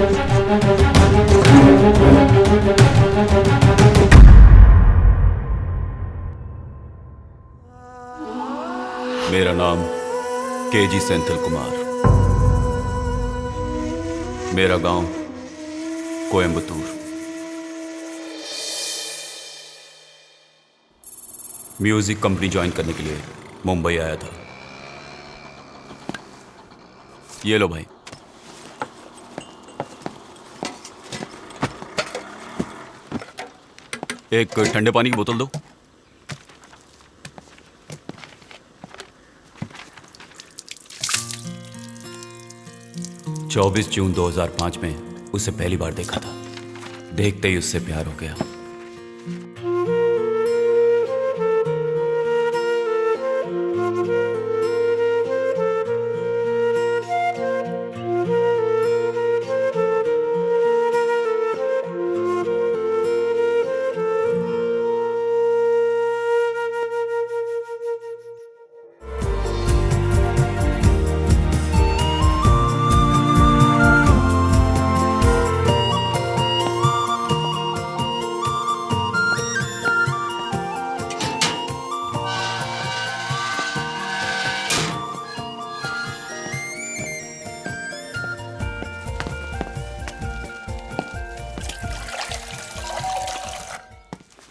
मेरा नाम केजी सेंथिल कुमार। मेरा गांव कोयंबटूर। म्यूजिक कंपनी ज्वाइन करने के लिए मुंबई आया था। ये लो भाई। एक ठंडे पानी की बोतल दो। चौबीस जून 2005 में उसे पहली बार देखा था। देखते ही उससे प्यार हो गया।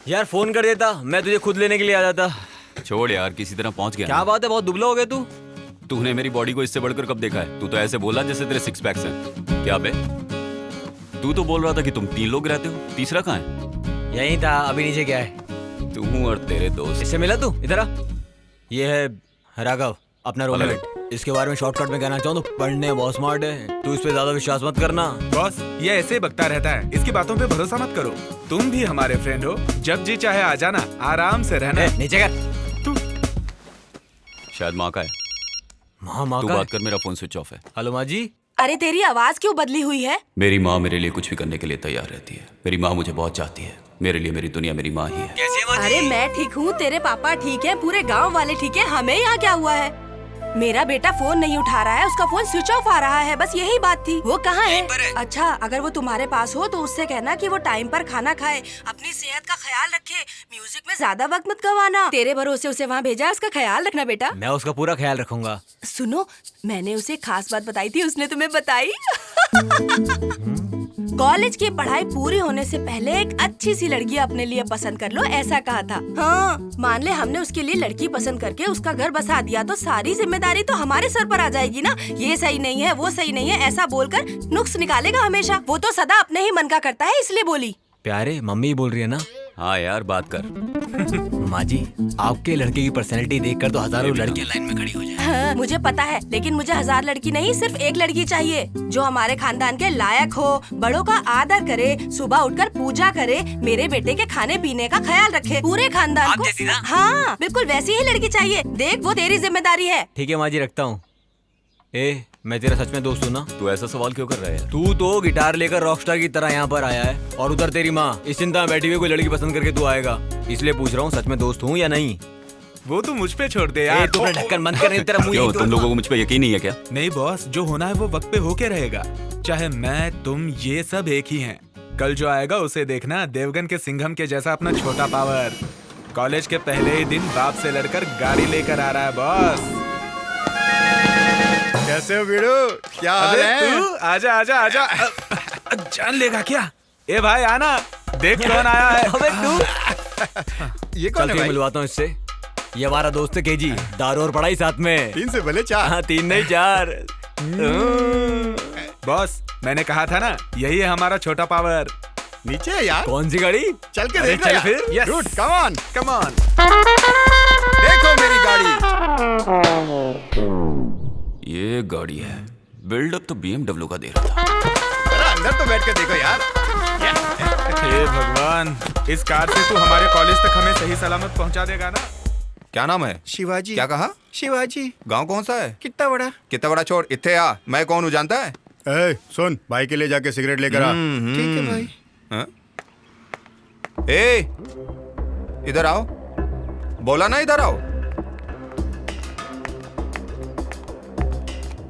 यार फोन कर देता, मैं तुझे खुद लेने के लिए आ जाता। छोड़ यार, किसी तरह पहुंच गया। क्या बात है, बहुत दुबला हो गया तू। तूने मेरी बॉडी को इससे बढ़कर कब देखा है? तू तो ऐसे बोला जैसे तेरे सिक्स पैक्स हैं। क्या बे? तू तो बोल रहा था कि तुम 3 लोग रहते हो, तीसरा कहाँ है? यही था, अभी नीचे गया है। तू और तेरे दोस्त। इससे मिला तू? इधर आ। ये है राघव, अपना रूममेट। इसके बारे में शॉर्टकट में कहना चाहूँ तो पढ़ने बहुत स्मार्ट है। तू इस पे ज्यादा विश्वास मत करना। बॉस, ये ऐसे ही बकता रहता है, इसकी बातों पे भरोसा मत करो। तुम भी हमारे फ्रेंड हो, जब जी चाहे आ जाना, आराम से रहना। नीचे कर। तू शायद माँ का है। माँ तू का बात कर, मेरा फोन स्विच ऑफ है। हेलो माँ जी। अरे तेरी आवाज क्यों बदली हुई है? मेरी माँ मेरे लिए कुछ भी करने के लिए तैयार रहती है। मेरी माँ मुझे बहुत चाहती है। मेरे लिए मेरी दुनिया मेरी माँ ही है। कैसी है माँ जी? अरे मैं ठीक हूँ, तेरे पापा ठीक है, पूरे गांव वाले ठीक है, हमें यहाँ क्या हुआ है? मेरा बेटा फोन नहीं उठा रहा है, उसका फोन स्विच ऑफ आ रहा है, बस यही बात थी। वो कहाँ है? अच्छा, अगर वो तुम्हारे पास हो तो उससे कहना कि वो टाइम पर खाना खाए, अपनी सेहत का ख्याल रखे, म्यूजिक में ज्यादा वक्त मत गवाना। तेरे भरोसे उसे वहाँ भेजा, उसका ख्याल रखना बेटा। मैं उसका पूरा ख्याल रखूंगा। सुनो, मैंने उसे खास बात बताई थी, उसने तुम्हें बताई? कॉलेज की पढ़ाई पूरी होने से पहले एक अच्छी सी लड़की अपने लिए पसंद कर लो, ऐसा कहा था। हाँ, मान ले हमने उसके लिए लड़की पसंद करके उसका घर बसा दिया तो सारी जिम्मेदारी तो हमारे सर पर आ जाएगी ना। ये सही नहीं है, वो सही नहीं है, ऐसा बोलकर नुक्स निकालेगा हमेशा। वो तो सदा अपने ही मन का करता है, इसलिए बोली। प्यारे, मम्मी बोल रही है ना? हाँ यार, बात कर। माँ जी, आपके लड़के की पर्सनैलिटी देखकर तो हजारों लड़कियां लाइन में खड़ी हो जाए। हाँ, मुझे पता है, लेकिन मुझे 1000 लड़की नहीं, सिर्फ एक लड़की चाहिए जो हमारे खानदान के लायक हो, बड़ों का आदर करे, सुबह उठकर पूजा करे, मेरे बेटे के खाने पीने का ख्याल रखे, पूरे खानदान को। हाँ, बिल्कुल वैसी ही लड़की चाहिए। देख, वो तेरी जिम्मेदारी है। ठीक है माँ जी, रखता हूँ। ए, मैं तेरा सच में दोस्त हूँ ना? तू ऐसा सवाल क्यों कर रहा है? तू तो गिटार लेकर रॉकस्टार की तरह यहाँ पर आया है, और उधर तेरी माँ इस चिंता में बैठी हुई कोई लड़की पसंद करके तू आएगा। इसलिए पूछ रहा हूँ, सच में दोस्त हूँ या नहीं? वो तो मुझ पे छोड़ दे यार। तू अपना ढक्कन बंद कर, तेरा मुंह क्यों, यहीं तुम लोगों को मुझ पे यकीन नहीं है क्या? नहीं बॉस, जो होना है वो वक्त पे होके रहेगा। चाहे मैं, तुम, ये सब एक ही हैं। कल जो आएगा उसे देखना, देवगन के सिंघम के जैसा अपना छोटा पावर। कॉलेज के पहले ही दिन बाप से लड़कर गाड़ी लेकर आ रहा है बॉस। कैसे हो वीरू? क्या हाल अबे है? तू आजा आजा आजा। जान लेगा क्या? ए भाई आना, देख कौन आया है। अबे तू ये कौन चल है फिर भाई? मिलवाता हूँ इससे। ये हमारा दोस्त है केजी, दारू और पढ़ाई साथ में। 3 से भले 4। हाँ, 3 नहीं 4। बॉस, मैंने कहा था ना, यही है हमारा छोटा पावर। नीचे है यार। कौन सी गाड़ी? चल के अरे देख लो चल यार। फिर। Yes. Dude, come on. Come on. देखो मेरी गाड़ी। ये गाड़ी है। बिल्डअप तो BMW का दे रहा था। जरा अंदर तो बैठ के देखो यार। हे भगवान, इस कार से तू हमारे कॉलेज तक हमें सही सलामत पहुंचा देगा ना? क्या नाम है? शिवाजी। क्या कहा? शिवाजी। गांव कौन सा है? कितना बड़ा? कितना बड़ा? छोड़, इत्थे आ। मैं कौन हूँ जानता है? ए, सुन, भाई के लिए जाके सिगरेट लेकर आ। ठीक है भाई। हाँ? ए, इधर आओ। बोला ना इधर आओ।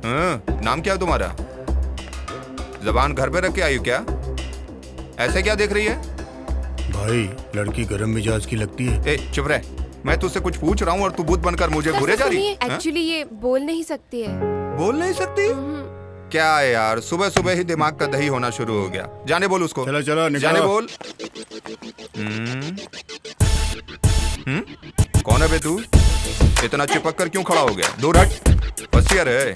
हाँ, नाम क्या है तुम्हारा? जबान घर पे रख के आई हो क्या? ऐसे क्या देख रही है? भाई लड़की गरम मिजाज की लगती है। ए चुप रह, मैं तुझसे कुछ पूछ रहा हूँ और तू बुत बनकर मुझे घूरे जा रही है। एक्चुअली ये बोल नहीं सकती है। बोल नहीं सकती? क्या है यार, सुबह सुबह ही दिमाग का दही होना शुरू हो गया। जाने बोल उसको। चलो चलो निकलो। जाने बोल। कौन है बे तू? इतना चिपक कर क्यों खड़ा हो गया? दूर हट, होशियार है।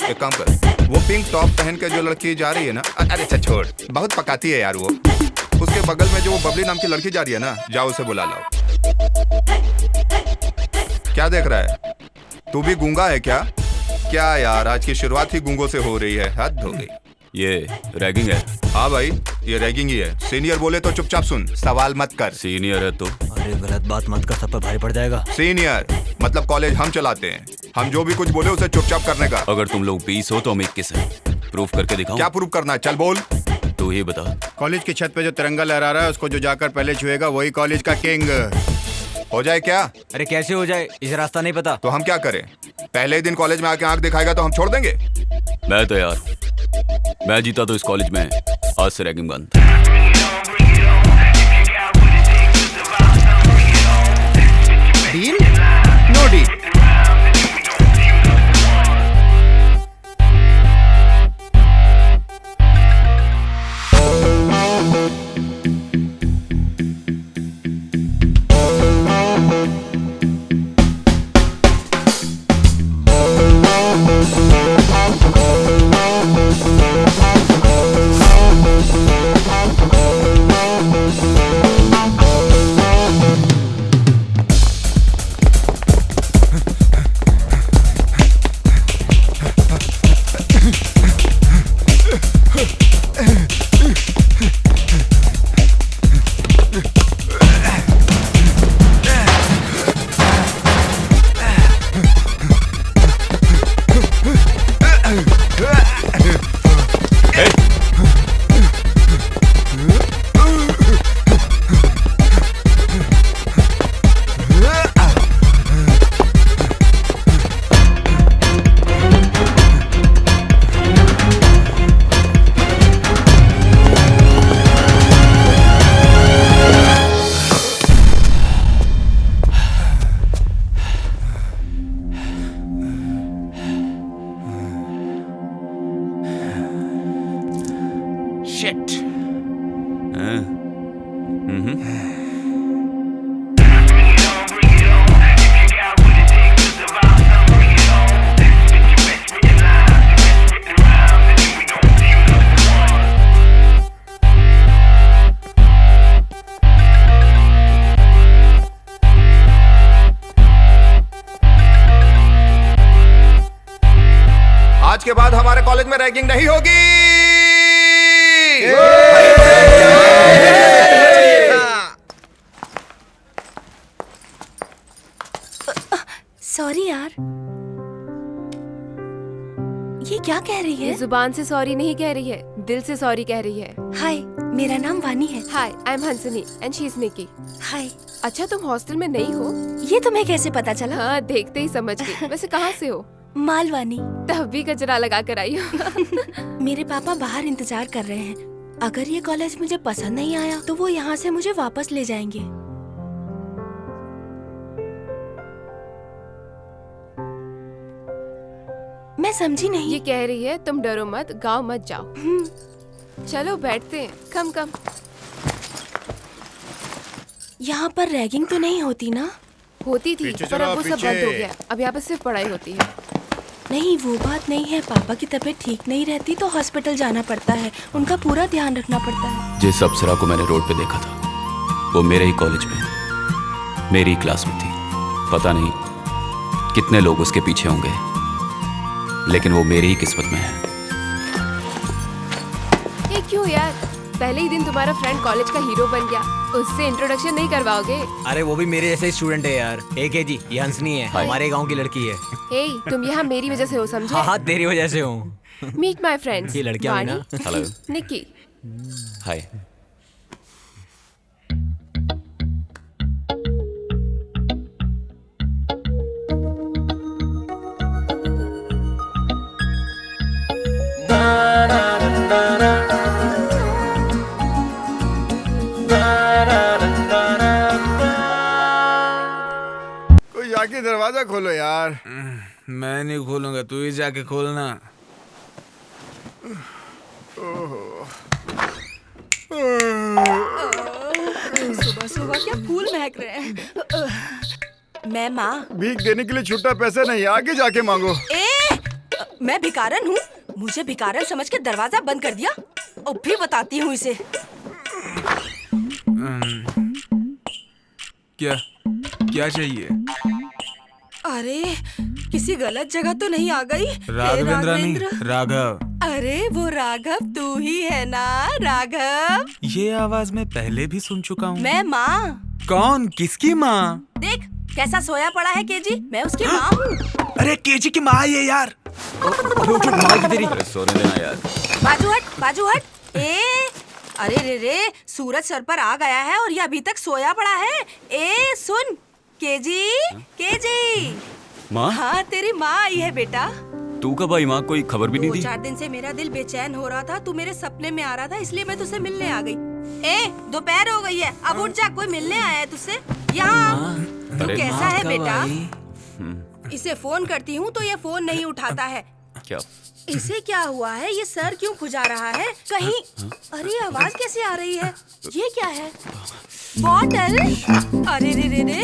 एक काम कर, वो पिंक टॉप पहन के जो लड़की जा रही है ना, अरे अच्छा छोड़, बहुत पकाती है यार वो। उसके बगल में जो वो बबली नाम की लड़की जा रही है ना, जाओ उसे बुला लाओ। क्या देख रहा है? तू भी गूंगा है क्या? क्या यार, आज की शुरुआत ही गूंगों से हो रही है, हद हो गई। ये रैगिंग है। हाँ भाई, ये रैगिंग ही है। सीनियर बोले तो चुपचाप सुन, सवाल मत कर। सीनियर है तो अरे गलत बात मत कर, सब पर भारी पड़ जाएगा। सीनियर मतलब कॉलेज हम चलाते हैं, हम जो भी कुछ बोले उसे चुपचाप करने का। अगर तुम लोग 20 हो तो हम 21 हैं। प्रूफ करके दिखाऊं? क्या प्रूफ करना है? चल बोल। तू ही बता। कॉलेज की छत पे जो तिरंगा लहरा रहा है उसको जो जाकर पहले छुएगा वही कॉलेज का किंग। हो जाए क्या? अरे कैसे हो जाए, इसे रास्ता नहीं पता। तो हम क्या करें? पहले ही दिन कॉलेज में आके आंख दिखाएगा तो हम छोड़ देंगे? मैं तो यार, मैं जीता तो इस कॉलेज में आज से रैगिंग बंद। डील? No deal. आज के बाद हमारे कॉलेज में रैगिंग नहीं होगी। सॉरी यार, ये क्या कह रही ये है? जुबान से सॉरी नहीं कह रही है, दिल से सॉरी कह रही है। हाय, मेरा नाम वानी है। Hi, I am Hansni and she is Nikki. Hi. अच्छा, तुम हॉस्टल में नहीं हो? ये तुम्हें कैसे पता चला? हाँ, देखते ही समझ गई। वैसे कहाँ से हो? मालवानी। तब भी कचरा लगा कर आई हो। मेरे पापा बाहर इंतजार कर रहे हैं। अगर ये कॉलेज मुझे पसंद नहीं आया तो वो यहाँ से मुझे वापस ले जाएंगे। मैं समझी नहीं। ये कह रही है तुम डरो मत, गाँव मत जाओ। चलो बैठते हैं, कम कम। यहाँ पर रैगिंग तो नहीं होती ना? होती थी पीछे पर चलो, अब वो सब पीछे। बंद हो गया। अब यहाँ पर सिर्फ पढ़ाई होती है। नहीं, वो बात नहीं है। पापा की तबीयत ठीक नहीं रहती तो हॉस्पिटल जाना पड़ता है। उनका पूरा ध्यान रखना पड़ता है। जिस अप्सरा को मैंने रोड पे देखा था वो मेरे ही कॉलेज में मेरी क्लास में थी। पता नहीं कितने लोग उसके पीछे होंगे, लेकिन वो मेरी ही किस्मत में है। ये क्यों यार? पहले ही दिन तुम्हारा फ्रेंड कॉलेज का हीरो बन गया, उससे इंट्रोडक्शन नहीं करवाओगे? अरे वो भी मेरे जैसे स्टूडेंट है यार। एक है जी, ये हंसनी है, हमारे गांव की लड़की है। हे, तुम यहाँ मेरी वजह से हो, समझे? हाँ हाँ, तेरी वजह से हूँ। Meet my friends. ये लड़कियां हुई ना? Hello, Nikki. हाय। कोई जाके दरवाजा खोलो यार। मैं नहीं खोलूंगा, तू ही जाके खोलना। सुबह सुबह क्या फूल महक रहे हैं। मैं माँ। भीख देने के लिए छुट्टा पैसा नहीं, आगे जाके मांगो। मैं भिखारन हूँ, मुझे भिखारन समझ के दरवाजा बंद कर दिया। अब भी बताती हूँ इसे। क्या क्या चाहिए? अरे किसी गलत जगह तो नहीं आ गई? हे राघवेंद्र नहीं, राघवेंद्र। राघव। अरे वो राघव तू ही है ना? राघव। ये आवाज मैं पहले भी सुन चुका हूँ। मैं माँ। कौन? किसकी माँ? देख कैसा सोया पड़ा है केजी, मैं उसकी माँ हूँ। अरे केजी की माँ ये यार। अरे सोने देना यार। बाजू हट। अरे रे सूरज सर पर आ गया है और ये अभी तक सोया पड़ा है। सुन केजी। माँ, हाँ तेरी माँ आई है बेटा। तू कब आई माँ? कोई खबर भी नहीं दी। 4 दिन से मेरा दिल बेचैन हो रहा था, तू मेरे सपने में आ रहा था, इसलिए मैं तुझसे मिलने आ गई। दोपहर हो गई है, अब उठ जा, कोई मिलने आया है तुझसे। यहाँ तू अरे कैसा है बेटा? इसे फोन करती हूँ तो ये फोन नहीं उठाता है। क्या? इसे क्या हुआ है? ये सर क्यों खुजा रहा है कहीं? अरे आवाज कैसे आ रही है? ये क्या है? बॉटल? अरे रे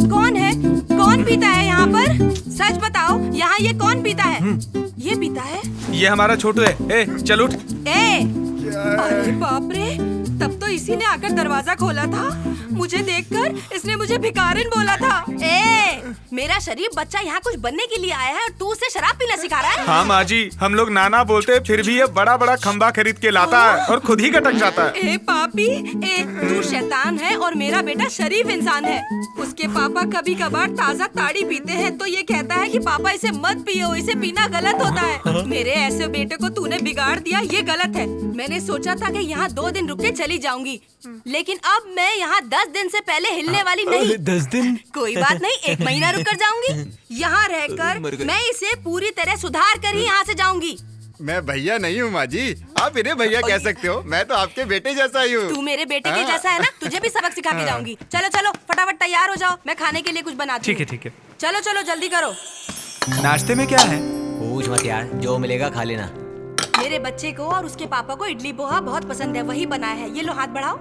कौन है? कौन पीता है यहाँ पर? सच बताओ, यहाँ ये कौन पीता है? ये पीता है? ये हमारा छोटू है। चल उठ। अरे बाप रे, तब तो इसी ने आकर दरवाजा खोला था। मुझे देखकर इसने मुझे भिखारिन बोला था। मेरा शरीफ बच्चा यहाँ कुछ बनने के लिए आया है और तू उसे शराब पीना सिखा रहा है? हाँ माँ जी, हम लोग नाना बोलते फिर भी ये बड़ा बड़ा खंबा खरीद के लाता है और खुद ही कटक जाता है। पापी, तू शैतान है और मेरा बेटा शरीफ इंसान है। उसके पापा कभी कभार ताजा ताड़ी पीते हैं तो ये कहता है कि पापा इसे मत पियो, इसे पीना गलत होता है। मेरे ऐसे बेटे को तूने बिगाड़ दिया, ये गलत है। मैंने सोचा था कि यहाँ 2 दिन रुक के चली जाऊंगी, लेकिन अब मैं यहाँ 10 दिन से पहले हिलने वाली नहीं। 10 दिन? कोई बात नहीं, 1 महीना रुक कर जाऊंगी। यहाँ रहकर मैं इसे पूरी तरह सुधार कर ही यहाँ से जाऊंगी। मैं भैया नहीं हूँ माँ जी, आप इन्हें भैया कह सकते हो, मैं तो आपके बेटे जैसा ही हूँ। तू मेरे बेटे के जैसा है ना, तुझे भी सबक सिखा के जाऊंगी। चलो फटाफट तैयार हो जाओ, मैं खाने के लिए कुछ बनाती हूँ। ठीक है। चलो जल्दी करो। नाश्ते में क्या है? पूछ मत यार, जो मिलेगा खा लेना। मेरे बच्चे को और उसके पापा को इडली पोहा बहुत पसंद है, वही बनाया है। ये लो हाथ बढ़ाओ।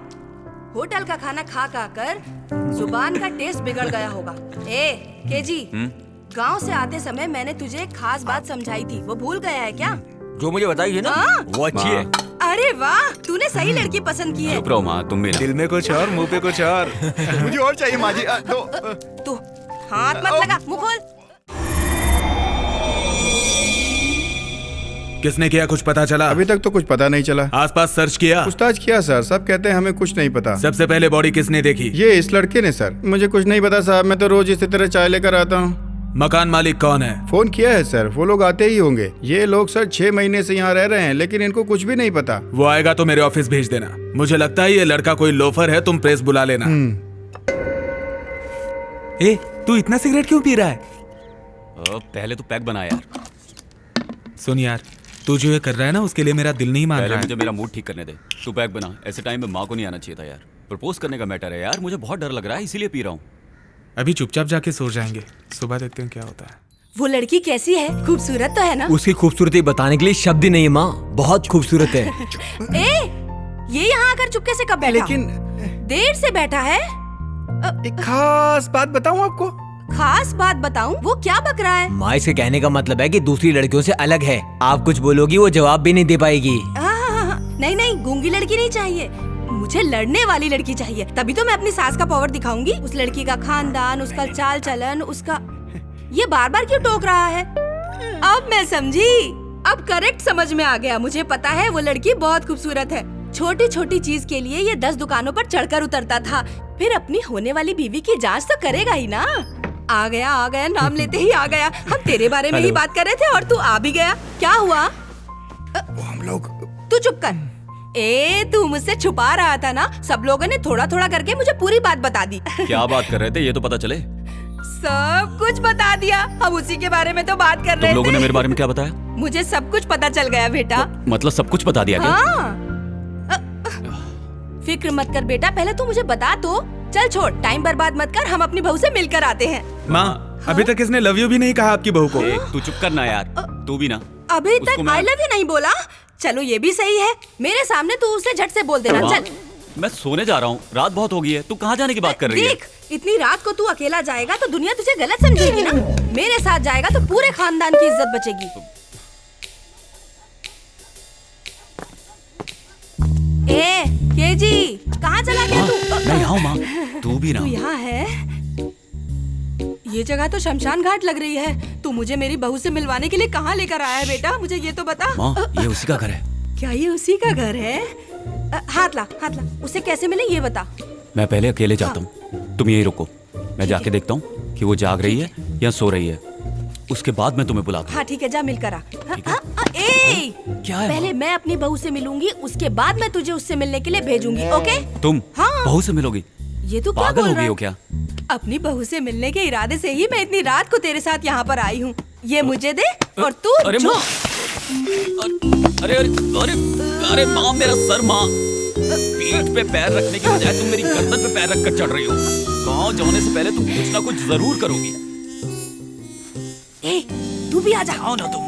होटल का खाना खा कर जुबान का टेस्ट बिगड़ गया होगा। केजी, गांव से आते समय मैंने तुझे एक खास बात समझाई थी, वो भूल गया है क्या? जो मुझे बताई है ना, वो अच्छी है। अरे वाह, तूने सही लड़की पसंद की है। चुप रहो माँ, तुम मेरे दिल में कुछ और, मुंह पे कुछ और। मुझे और चाहिए माँ जी। तू हाथ मत लगा, मुंह खोल। किसने किया, कुछ पता चला? अभी तक तो कुछ पता नहीं चला। आसपास सर्च किया? पूछताछ किया सर, सब कहते हैं हमें कुछ नहीं पता। सबसे पहले बॉडी किसने देखी? ये इस लड़के ने सर। मुझे कुछ नहीं पता साहब, मैं तो रोज इसी तरह चाय लेकर आता हूँ। मकान मालिक कौन है? फोन किया है सर, वो लोग आते ही होंगे। ये लोग सर 6 महीने से यहाँ रह रहे हैं, लेकिन इनको कुछ भी नहीं पता। वो आएगा तो मेरे ऑफिस भेज देना। मुझे लगता है ये लड़का कोई लोफर है, तुम प्रेस बुला लेना। तू इतना सिगरेट क्यों पी रहा है? पहले तो पैक बना यार। सुन यार, तू जो ये कर रहा है ना, उसके लिए मेरा दिल नहीं मान पहले रहा है। मुझे मेरा मूड ठीक करने दे। तू पैक बना। ऐसे टाइम में माँ को नहीं आना चाहिए था यार। प्रपोज करने का मैटर है यार, मुझे बहुत डर लग रहा है, इसीलिए पी रहा हूँ। अभी चुपचाप जाके सो जाएंगे, सुबह देखते हैं क्या होता है। वो लड़की कैसी है? खूबसूरत तो है ना? उसकी खूबसूरती बताने के लिए शब्द ही नहीं है माँ, बहुत खूबसूरत है। ये यहाँ आकर चुपके से कब बैठा? लेकिन देर से बैठा है। एक खास बात बताऊं आपको? खास बात बताऊं? वो क्या बक रहा है? माँ, इसके कहने का मतलब है कि दूसरी लड़कियों से अलग है। आप कुछ बोलोगी वो जवाब भी नहीं दे पाएगी। नहीं, गूंगी लड़की नहीं चाहिए, मुझे लड़ने वाली लड़की चाहिए। तभी तो मैं अपनी सास का पावर दिखाऊंगी। उस लड़की का खानदान, उसका चाल चलन, उसका ये बार बार क्यों टोक रहा है? अब मैं समझी, अब करेक्ट समझ में आ गया। मुझे पता है वो लड़की बहुत खूबसूरत है। छोटी छोटी चीज के लिए ये 10 दुकानों पर चढ़कर उतरता था, फिर अपनी होने वाली बीवी की जांच तो करेगा ही ना। आ गया, नाम लेते ही आ गया। हम तेरे बारे में ही बात कर रहे थे और तू आ भी गया। क्या हुआ? वो हम लोग। तू चुप कर। तू मुझसे छुपा रहा था ना? सब लोगों ने थोड़ा थोड़ा करके मुझे पूरी बात बता दी। क्या बात कर रहे थे ये तो पता चले। सब कुछ बता दिया। हम उसी के बारे में तो बात कर तुम रहे लोगों ने थे। मेरे बारे में क्या बताया? मुझे सब कुछ पता चल गया बेटा। मतलब सब कुछ बता दिया क्या? हाँ। फिक्र मत कर बेटा, पहले तू मुझे बता तो। चल छोड़, टाइम बर्बाद मत कर, हम अपनी बहू से मिलकर आते हैं। माँ, अभी तक इसने लव यू भी नहीं कहा आपकी बहू को। तू चुप करना यार, तू भी ना। अभी उसको तक मैं- आई लव यू नहीं बोला। चलो ये भी सही है, मेरे सामने तू उसे झट से बोल देना। माँ, चल मैं सोने जा रहा हूँ, रात बहुत हो गई है। तू कहाँ जाने की बात कर रही है? देख, इतनी रात को तू अकेला जाएगा तो दुनिया तुझे गलत समझेगी ना। मेरे साथ जाएगा तो पूरे खानदान की इज्जत बचेगी। ए केजी, कहाँ चला गया तू? मैं यहाँ हूँ माँ, तू भी ना। तू यहाँ है? ये जगह तो शमशान घाट लग रही है। तू मुझे मेरी बहू से मिलवाने के लिए कहाँ लेकर आया है बेटा? मुझे ये तो बता। माँ, ये उसी का घर है। क्या ये उसी का घर है? हाथ ला, हाथ ला। उसे कैसे मिले ये बता। मैं पहले अकेले जाता हूँ, तुम यहीं रुको। मैं जाके देखता हूँ कि वो जाग रही है या सो रही है। उसके बाद मैं तुम्हें बुलाता हूँ। हाँ ठीक है, जा मिलकर आ। ठीक है। क्या है पहले माँ? मैं अपनी बहू से मिलूंगी, उसके बाद मैं तुझे उससे मिलने के लिए भेजूंगी। ओके? तुम हाँ। बहू से मिलोगी? ये तू क्या पागल बोल हो रहा गई है? हो क्या? अपनी बहू से मिलने के इरादे से ही मैं इतनी रात को तेरे साथ यहाँ पर आई हूँ। ये मुझे दे और तू अरे जो। माँ, अरे अरे अरे अरे माँ, मेरा सर माँ। पीठ पे पैर रखने की बजाय तुम मेरी गर्दन पे पैर रखकर चढ़ रही हो। गाँव जाने से पहले तुम कुछ ना कुछ जरूर करोगी। ए, तू भी आ जा। आओ ना तुम।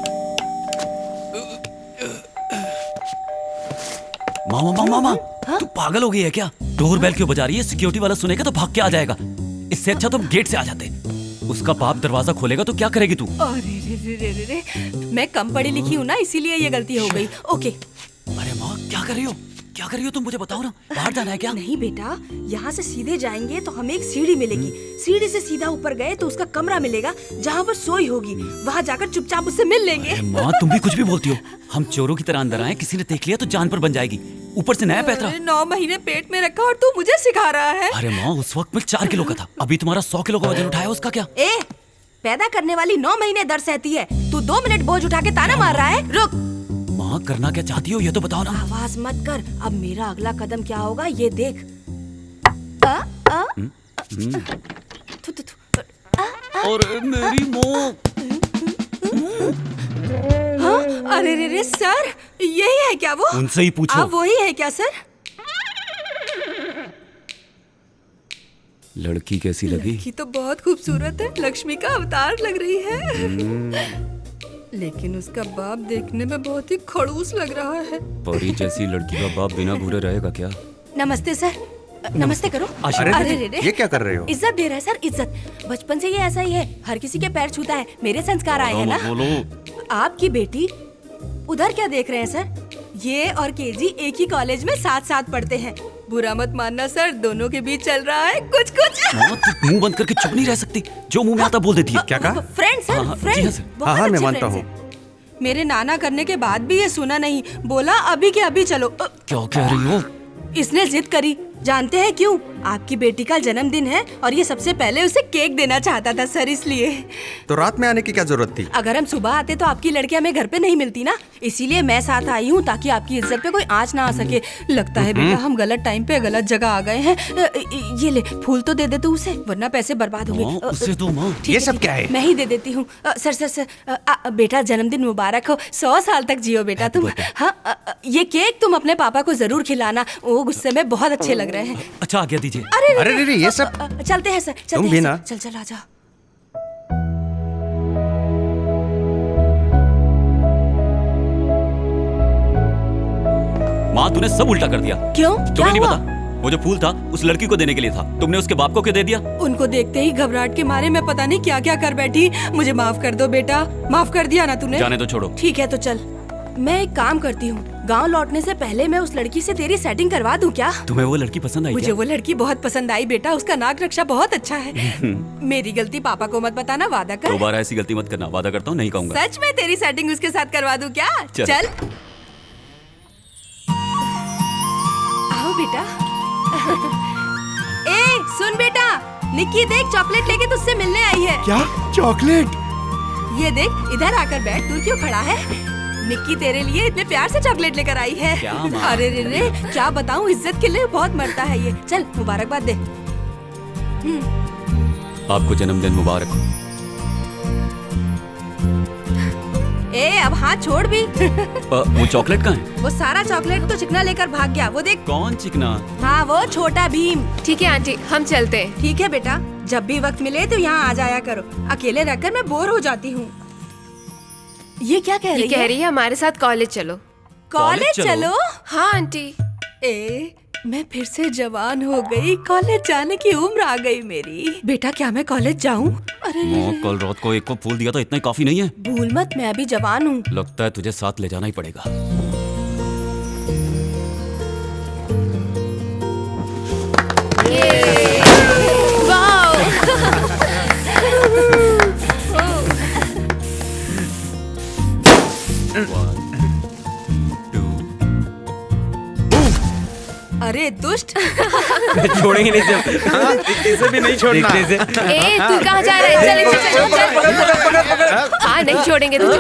मामा मामा मामा, तू पागल हो गई है क्या? डोर बेल क्यों बजा रही है? सिक्योरिटी वाला सुनेगा तो भाग के आ जाएगा। इससे अच्छा तुम गेट से आ जाते। उसका बाप दरवाजा खोलेगा तो क्या करेगी तू? अरे रे रे रे रे, मैं कम पढ़ी लिखी हूँ ना, इसीलिए ये गलती हो गई। ओके। अरे माँ, क्या कर रही हो? क्या कर रही हो तुम? मुझे बताओ ना, बाहर जाना है क्या? नहीं बेटा, यहाँ से सीधे जाएंगे तो हमें एक सीढ़ी मिलेगी। सीढ़ी से सीधा ऊपर गए तो उसका कमरा मिलेगा जहाँ पर सोई होगी। वहाँ जाकर चुपचाप उससे मिल लेंगे। अरे माँ, तुम भी कुछ भी बोलती हो। हम चोरों की तरह अंदर आए, किसी ने देख लिया तो जान पर बन जाएगी। ऊपर से नया पैतरा। 9 महीने पेट में रखा और तू मुझे सिखा रहा है। अरे माँ, उस वक्त मैं 4 किलो का था। अभी तुम्हारा 100 किलो का वजन उठाया, उसका क्या? ए, पैदा करने वाली 9 महीने दर्द सहती है, तू 2 मिनट बोझ उठा के ताना मार रहा है। रुक। माँ, करना क्या चाहती हो ये तो बताओ ना। आवाज मत कर। अब मेरा अगला कदम क्या होगा ये देख। थु, थु, थु। अरे मेरी माँ। हाँ? अरे रे रे सर, यही है क्या वो? उनसे ही पूछो। आप वही है क्या सर? लड़की कैसी लगी? लड़की तो बहुत खूबसूरत है, लक्ष्मी का अवतार लग रही है। लेकिन उसका बाप देखने में बहुत ही खड़ूस लग रहा है। परी जैसी लड़की का बाप बिना घूरे रहेगा क्या? नमस्ते सर। नमस्ते करो। आशीर्वाद। अरे रे रे, ये क्या कर रहे हो? इज्जत दे रहा है सर, इज्जत। बचपन से ये ऐसा ही है, हर किसी के पैर छूता है। मेरे संस्कार आए हैं ना। बोलो। आपकी बेटी उधर क्या देख रहे हैं सर? ये और केजी एक ही कॉलेज में साथ साथ पढ़ते हैं। बुरा मत मानना सर, दोनों के बीच चल रहा है कुछ कुछ। माँ, तू मुंह बंद करके चुप नहीं रह सकती। जो मुंह में आता बोल देती है। क्या कहा? फ्रेंड हाँ, सर, हाँ, जी फ्रेंड। हाँ, सर। बहुत हाँ, मैं अच्छे मानता friends हैं। मेरे नाना करने के बाद भी ये सुना नहीं, बोला अभी के अभी चलो। क्या कह रही हो? इसने जिद करी। जानते हैं क्यों? आपकी बेटी का जन्मदिन है और ये सबसे पहले उसे केक देना चाहता था सर, इसलिए। तो रात में आने की क्या जरूरत थी? अगर हम सुबह आते तो आपकी लड़की हमें घर पे नहीं मिलती ना, इसीलिए मैं साथ आई हूँ ताकि आपकी इज्जत पे कोई आंच ना आ सके। लगता है बेटा हम गलत टाइम पे गलत जगह आ गए हैं। ये ले, फूल तो दे दे तू उसे, वरना पैसे बर्बाद होंगे। माँ, उसे दो माँ। ठीक ये है, सब ठीक क्या है, है? मैं ही दे देती हूँ। सर सर सर, बेटा जन्मदिन मुबारक हो, 100 साल तक जियो बेटा तुम। हाँ, ये केक तुम अपने पापा को जरूर खिलाना, वो गुस्से में बहुत अच्छे लग रहे हैं। अच्छा, आज्ञा दीजिए। अरे रे, ये सब चलते हैं सर, चलते तुम हैं भी सर। ना? चल चल आजा। माँ, तूने सब उल्टा कर दिया। क्यों? तुम्हें क्या नहीं हुआ? पता? वो जो फूल था उस लड़की को देने के लिए था, तुमने उसके बाप को क्यों दे दिया? उनको देखते ही घबराहट के मारे मैं पता नहीं क्या क्या कर बैठी। मुझे माफ कर दो बेटा, माफ कर दिया ना तूने? जाने तो छोड़ो। ठीक है तो चल, मैं एक काम करती हूँ, गांव लौटने से पहले मैं उस लड़की से तेरी सेटिंग करवा दूं क्या? तुम्हें वो लड़की पसंद आई मुझे क्या? वो लड़की बहुत पसंद आई बेटा, उसका नाक रक्षा बहुत अच्छा है। मेरी गलती पापा को मत बताना, वादा कर। दोबारा ऐसी गलती मत करना, वादा करता हूँ नहीं कहूँगा। सच में तेरी सेटिंग उसके साथ करवा दूं क्या? चल। चल आओ बेटा। ए सुन बेटा, निक्की देख चॉकलेट लेके तुझसे मिलने आई है। क्या? चॉकलेट? ये देख, इधर आकर बैठ, दूर क्यों खड़ा है? निक्की तेरे लिए इतने प्यार से चॉकलेट लेकर आई है। क्या माँ? अरे रे रे, क्या बताऊं, इज्जत के लिए बहुत मरता है ये। चल मुबारकबाद दे। आपको जन्मदिन मुबारक हो। ए अब हाथ छोड़ भी। वो चॉकलेट कहाँ है? वो सारा चॉकलेट तो चिकना लेकर भाग गया, वो देख। कौन चिकना? हाँ वो छोटा भीम। ठीक है आंटी, हम चलते हैं। ठीक है बेटा, जब भी वक्त मिले तो यहाँ आ जाया करो, अकेले रहकर मैं बोर हो जाती हूँ। ये क्या कह ये रही कह है? रही है हमारे साथ कॉलेज चलो। कॉलेज चलो? हाँ आंटी। ए मैं फिर से जवान हो गई, कॉलेज जाने की उम्र आ गई मेरी। बेटा क्या मैं कॉलेज जाऊँ? अरे माँ, कल रात को एक को फूल दिया तो इतना ही काफी नहीं है? भूल मत, मैं अभी जवान हूँ। लगता है तुझे साथ ले जाना ही पड़ेगा। अरे दुष्ट। छोड़ेंगे नहीं जब। इसे भी नहीं छोड़ना। ए तू कहाँ जा रहा है? चल चल। हाँ नहीं छोड़ेंगे तुझे।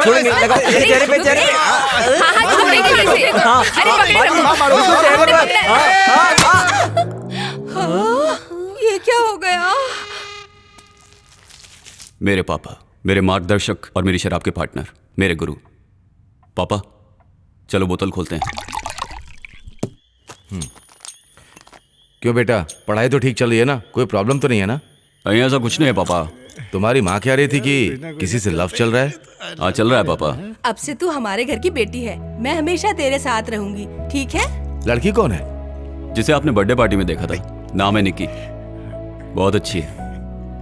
छोड़ेंगे, लगा चेहरे पे चेहरे। हाँ हाँ छोड़ेंगे कैसे? अरे ये क्या हो गया? मेरे पापा, मेरे मार्गदर्शक और मेरी शराब के पार्टनर, मेरे गुरु। पापा चलो बोतल खोलते हैं। क्यों बेटा, पढ़ाई तो ठीक चल रही है ना? कोई प्रॉब्लम तो नहीं है ना? नहीं ऐसा कुछ नहीं है पापा। तुम्हारी माँ कह रही थी कि किसी से लव चल रहा है। हाँ चल रहा है पापा। अब से तू हमारे घर की बेटी है, मैं हमेशा तेरे साथ रहूंगी, ठीक है? लड़की कौन है? जिसे आपने बर्थडे पार्टी में देखा था, नाम है निक्की। बहुत अच्छी है,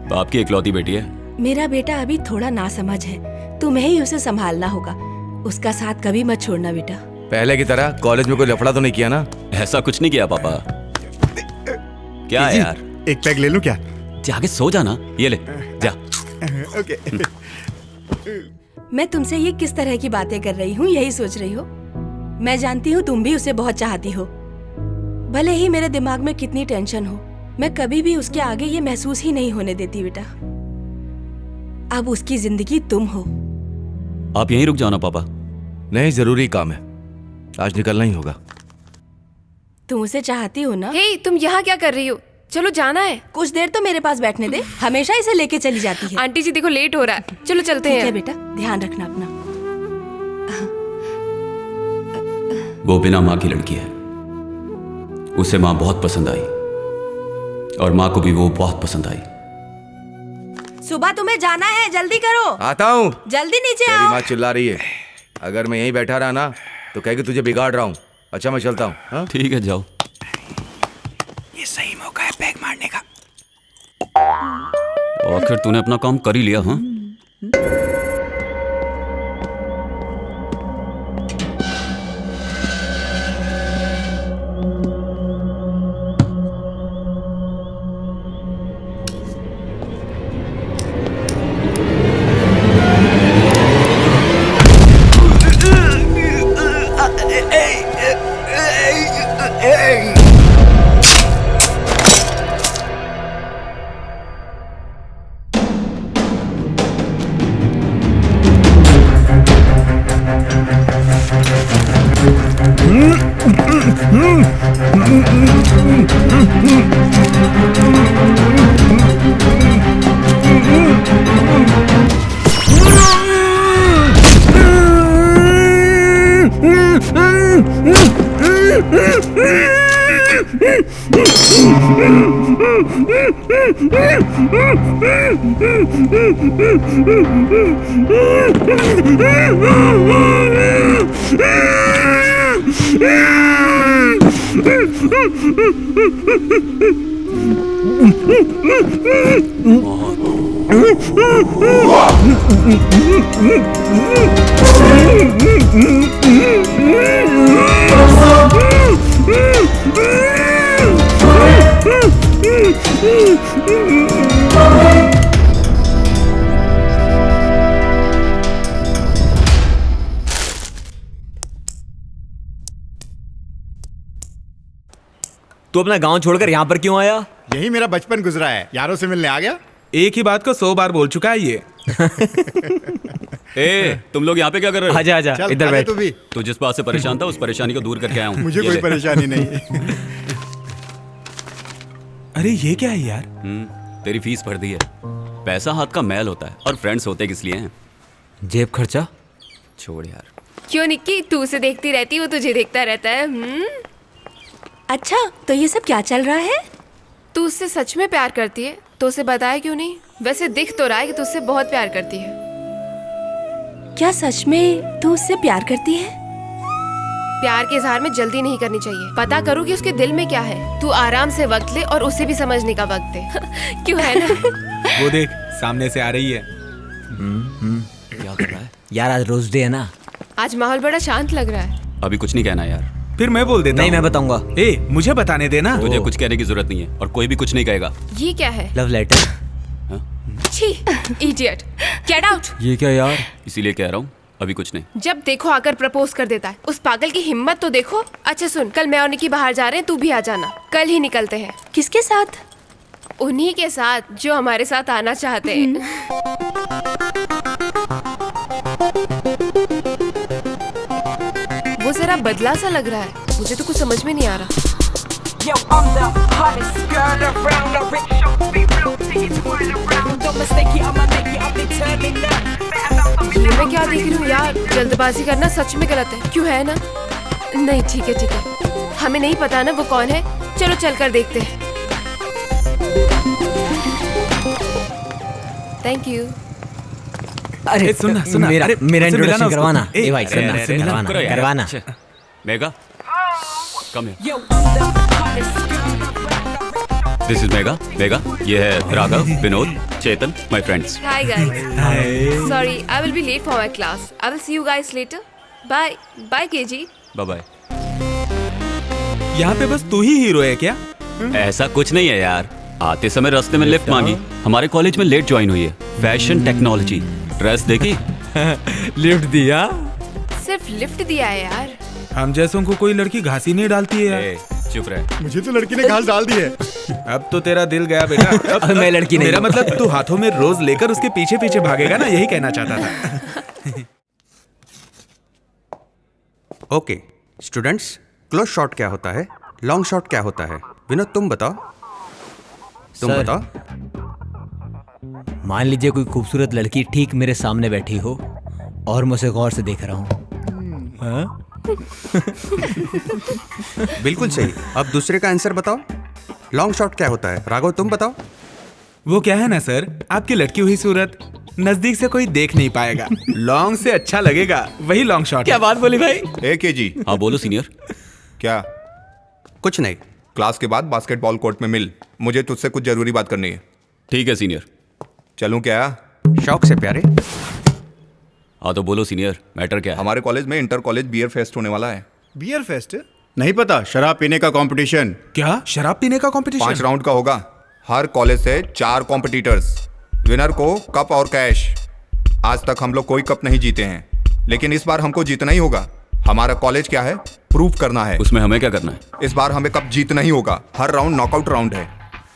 बाप की इकलौती बेटी है। मेरा बेटा अभी थोड़ा नासमझ है, तुम्हें ही उसे संभालना होगा। उसका साथ कभी मत छोड़ना बेटा। पहले की तरह कॉलेज में कोई लफड़ा तो नहीं किया ना? ऐसा कुछ नहीं किया पापा। क्या है यार? एक पैक ले लूं क्या? जाके सो जाना। ये ले जा। ओके। मैं तुमसे ये किस तरह की बातें कर रही हूँ, यही सोच रही हो? मैं जानती हूँ तुम भी उसे बहुत चाहती हो। भले ही मेरे दिमाग में कितनी टेंशन हो, मैं कभी भी उसके आगे ये महसूस ही नहीं होने देती बेटा। अब उसकी जिंदगी तुम हो। आप यहीं रुक जाओ ना पापा। नहीं, जरूरी काम है, आज निकलना ही होगा। तुम उसे चाहती हो ना? हे तुम यहाँ क्या कर रही हो? चलो जाना है। कुछ देर तो मेरे पास बैठने दे, हमेशा इसे लेके चली जाती है। आंटी जी देखो लेट हो रहा है, चलो चलते ठीक है हैं। बेटा, ध्यान रखना अपना। वो बिना माँ की लड़की है, उसे माँ बहुत पसंद आई और माँ को भी वो बहुत पसंद आई। सुबह तुम्हें जाना है, जल्दी करो। आता हूँ। जल्दी नीचे तेरी आओ। माँ चिल्ला रही है, अगर मैं यहीं बैठा रहा ना तो कहेगी तुझे बिगाड़ रहा हूँ। अच्छा मैं चलता हूँ। हाँ? ठीक है जाओ। ये सही मौका है पैक मारने का। आखिर तूने अपना काम कर ही लिया। हाँ तू अपना गांव छोड़कर यहाँ पर क्यों आया? यही मेरा बचपन गुजरा है, यारों से मिलने आ गया। एक ही बात को 100 बार बोल चुका है ये। ए, तुम लोग यहाँ पे क्या कर रहे हो? आजा आजा, चल इधर आजा बैठ। तू भी। तू जिस बात से परेशान था उस परेशानी को दूर करके आया हूँ। मुझे ये कोई ले। परेशानी नहीं है। अरे ये क्या है यार? तेरी फीस भर दी है। पैसा हाथ का मैल होता है और फ्रेंड्स होते किस लिए हैं? जेब खर्चा। छोड़ यार। क्यों निक्की, तू उसे देखती रहती, वो तुझे देखता रहता है। अच्छा, तो ये सब क्या चल रहा है? तू उससे सच में प्यार करती है तो उसे बताया क्यों नहीं? वैसे दिख तो रहा है कि तू उससे बहुत प्यार करती है। क्या सच में तू उससे प्यार करती है? प्यार के इजहार में जल्दी नहीं करनी चाहिए। पता करो कि उसके दिल में क्या है। तू आराम से वक्त ले और उसे भी समझने का वक्त दे। क्यों है ना? वो देख सामने से आ रही है। क्या कर रहा है? यार आज रोज डे है ना। आज माहौल बड़ा शांत लग रहा है। अभी कुछ नहीं कहना यार। फिर मैं बोल देता नहीं, हूँ। मैं बताऊंगा। ए, मुझे बताने देना। तुझे कुछ कहने की जरूरत नहीं है और कोई भी कुछ नहीं कहेगा। ये क्या है? Love letter. छी, इडियट, गेट आउट। ये क्या यार? इसीलिए कह रहा हूँ अभी कुछ नहीं। जब देखो आकर प्रपोज कर देता है। उस पागल की हिम्मत तो देखो। अच्छा सुन, कल मैं और निकी बाहर जा रहे हैं, तू भी आ जाना। कल ही निकलते हैं। किसके साथ? उन्हीं के साथ जो हमारे साथ आना चाहते हैं। वो जरा बदला सा लग रहा है, मुझे तो कुछ समझ में नहीं आ रहा। Yo, I'm the hottest girl around. The rich show be real, see it twirl around. Don't mistake it, I'ma make it, I'm determined now. ये मैं क्या देख रही हूँ यार? जल्दबाजी करना सच में गलत है। क्यों है ना? नहीं, ठीक है ठीक है। हमें नहीं पता ना वो कौन है। चलो चल कर देखते हैं। Thank you. अरे सुनना सुनना, मेरा अरे, मेरा उससे मिलाना इंट्रोडक्शन उसको। करवाना। ए, ए भाई अरे, सुनना, अरे, अरे, करवाना करो यार। करवाना। अच्छा, मेगा कम है। Yo, I'm the hottest girl around. This is Megha. Megha, ये है Raghav, Vinod, Chetan, my friends. Hi guys. Sorry, I will be late for my class. I will see you guys later. Bye. Bye KG. Bye bye. यहाँ पे बस तू ही hero है क्या? ऐसा कुछ नहीं है यार। आते समय रास्ते में लिफ्ट मांगी। हमारे कॉलेज में लेट ज्वाइन हुई है। Fashion technology. ड्रेस देखी? लिफ्ट दिया। सिर्फ लिफ्ट दिया है यार। हम जैसों को कोई लड़की घासी नहीं डालती है यार। ए, चुप रहे। मुझे तो लड़की ने घास डाल दी है। अब तो तेरा दिल गया बेटा। अब मैं लड़की नहीं मेरा हूँ। मतलब तू हाथों में रोज लेकर उसके पीछे पीछे भागेगा ना, यही कहना चाहता था। ओके स्टूडेंट्स, क्लोज शॉट क्या होता है, लॉन्ग शॉट क्या होता है? विनोद तुम बताओ। तुम सर। बताओ। मान लीजिए कोई खूबसूरत लड़की ठीक मेरे सामने बैठी हो और मैं उसे गौर से देख रहा हूँ। बिल्कुल सही। अब दूसरे का आंसर बताओ। लॉन्ग शॉट क्या होता है? राघव तुम बताओ। वो क्या है ना सर, आपकी लटकी हुई सूरत नजदीक से कोई देख नहीं पाएगा। लॉन्ग से अच्छा लगेगा, वही लॉन्ग शॉट। क्या बात बोली भाई? ए केजी, हाँ बोलो सीनियर। क्या? कुछ नहीं। क्लास के बाद बास्केटबॉल कोर्ट में मिल, मुझे तुझसे कुछ जरूरी बात करनी है। ठीक है सीनियर। चलूं क्या? शौक से प्यारे। हाँ तो बोलो सीनियर, मैटर क्या है? हमारे कॉलेज में इंटर कॉलेज बियर फेस्ट होने वाला है। Beer fest? नहीं पता। शराब पीने का कंपटीशन। क्या शराब पीने का 5 कंपटीशन? राउंड का होगा। हर कॉलेज से 4 कॉम्पिटिटर्स। विनर को कप और कैश। आज तक हम लोग कोई कप नहीं जीते हैं, लेकिन इस बार हमको जीतना ही होगा। हमारा कॉलेज क्या है, प्रूव करना है। उसमें हमें क्या करना है? इस बार हमें कप जीतना ही होगा। हर राउंड नॉकआउट राउंड है।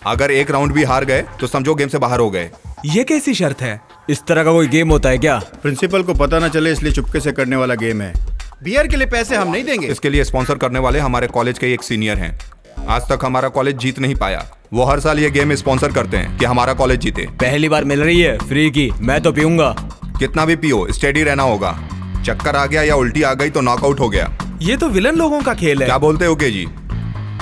अगर एक राउंड भी हार गए तो समझो गेम से बाहर हो गए। ये कैसी शर्त है? इस तरह का कोई गेम होता है क्या? प्रिंसिपल को पता ना चले इसलिए चुपके से करने वाला गेम है। बियर के लिए पैसे हम नहीं देंगे। इसके लिए स्पॉन्सर करने वाले हमारे कॉलेज के एक सीनियर हैं। आज तक हमारा कॉलेज जीत नहीं पाया। वो हर साल ये गेम स्पॉन्सर करते हैं कि हमारा कॉलेज जीते। पहली बार मिल रही है फ्री की, मैं तो पीऊंगा। कितना भी पियो, स्टेडी रहना होगा। चक्कर आ गया या उल्टी आ गई तो नॉकआउट हो गया। ये तो विलन लोगों का खेल है। क्या बोलते हो केजी?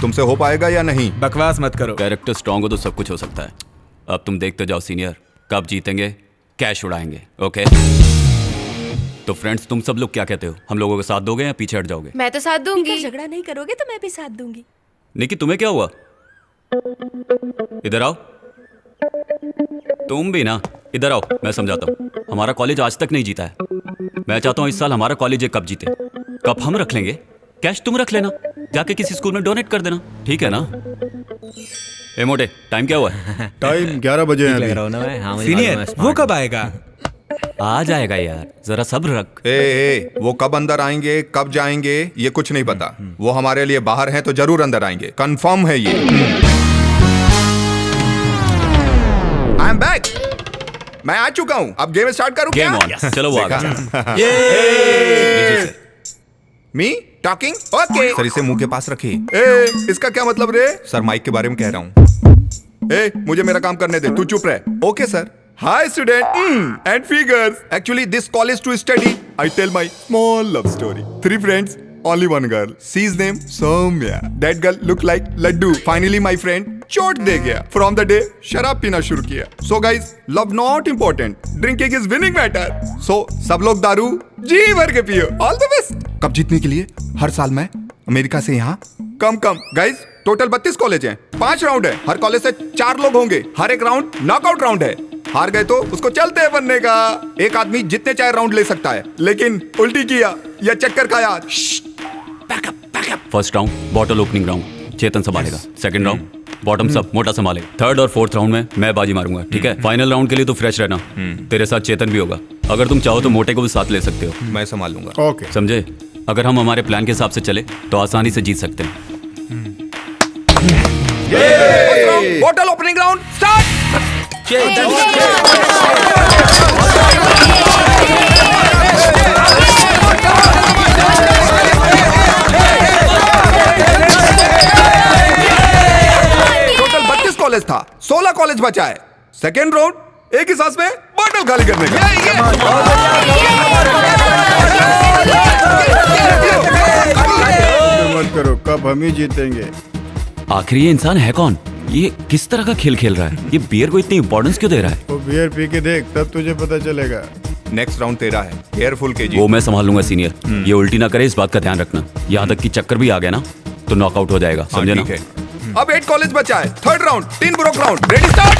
तुमसे हो पाएगा या नहीं? बकवास मत करो। कैरेक्टर स्ट्रांग हो तो सब कुछ हो सकता है। अब तुम देखते जाओ सीनियर, कब जीतेंगे, कैश उड़ाएंगे। ओके तो फ्रेंड्स, तुम सब लोग क्या कहते हो? हम लोगों के साथ दोगे या पीछे हट जाओगे? मैं तो साथ दूंगी। झगड़ा नहीं करोगे तो मैं भी साथ दूंगी। निकी तुम्हें क्या हुआ? इधर आओ। तुम भी ना, इधर आओ, मैं समझाता हूँ। हमारा कॉलेज आज तक नहीं जीता है। मैं चाहता हूँ इस साल हमारा कॉलेज एक कप जीते। कप हम रख लेंगे, कैश तुम रख लेना, जाके किसी स्कूल में डोनेट कर देना। ठीक है ना? ए मोटे, टाइम क्या हुआ है? टाइम 11 बजे है लग अभी। रहा हूँ ना मैं? हाँ, मुझे मालूम है, सीनियर, smart वो है। कब आएगा? आ जाएगा यार, जरा सब्र रख। वो कब अंदर आएंगे, कब जाएंगे, ये कुछ नहीं पता। वो हमारे लिए बाहर हैं तो जरूर अंदर आएंगे, कंफर्म है ये। I am back. मैं आ चुका हूँ। अब गेम स्टार्ट करूँ क्या? Game on. चलो वो आ गया। Me talking? ओके। सर इसे मुंह के पास रखिए। इसका क्या मतलब रे? सर माइक के बारे में कह रहा हूँ। ए, मुझे मेरा काम करने दे, तू चुप रह। Okay sir. Hi student and figures. Actually this college to study. I tell my small love story. 3 friends, only one girl. She's name Soumya. That girl look like laddu. Finally my friend चोट दे गया. From the day शराब पीना शुरू किया. So guys, love not important. Drinking is winning matter. So सब लोग दारू जी भर के पियो. All the best. कब जीतने के लिए हर साल मैं अमेरिका से यहाँ कम गाइस टोटल 32 कॉलेज हैं, 5 राउंड है, हर कॉलेज से 4 लोग होंगे, हर एक राउंड नॉकआउट राउंड है। हार गए तो उसको चलते बनने का। एक आदमी जितने चाहे राउंड ले सकता है, लेकिन उल्टी किया या चक्कर खाया। First round bottle opening round Chetan संभालेगा। सेकंड राउंड बॉटम अप मोटा संभालेगा। थर्ड और फोर्थ राउंड में मैं बाजी मारूंगा, ठीक है? फाइनल राउंड के लिए तो फ्रेश रहना। तेरे साथ चेतन भी होगा, अगर तुम चाहो तो मोटे को भी साथ ले सकते हो। मैं संभाल लूंगा। ओके समझे? अगर हम हमारे प्लान के हिसाब से चले तो आसानी से जीत सकते हैं। Bottle opening round start. Total 32 college था, 16 कॉलेज बचा है। सेकेंड राउंड एक ही सांस में बॉटल खाली करने का। मत करो, कब हम ही जीतेंगे। आखिर ये इंसान है कौन? ये किस तरह का खेल खेल रहा है? ये बियर को इतनी इंपॉर्टेंस क्यों दे रहा है? वो बियर पी के देख, तब तुझे पता चलेगा। नेक्स्ट राउंड तेरा है, केयरफुल केजी। वो मैं संभाल लूंगा सीनियर। ये उल्टी ना करे, इस बात का ध्यान रखना। यहाँ तक कि चक्कर भी आ गया ना तो नॉकआउट हो जाएगा, समझे ना? ठीक है। अब 8 कॉलेज बचा है। Third round 3 broke round. Ready start.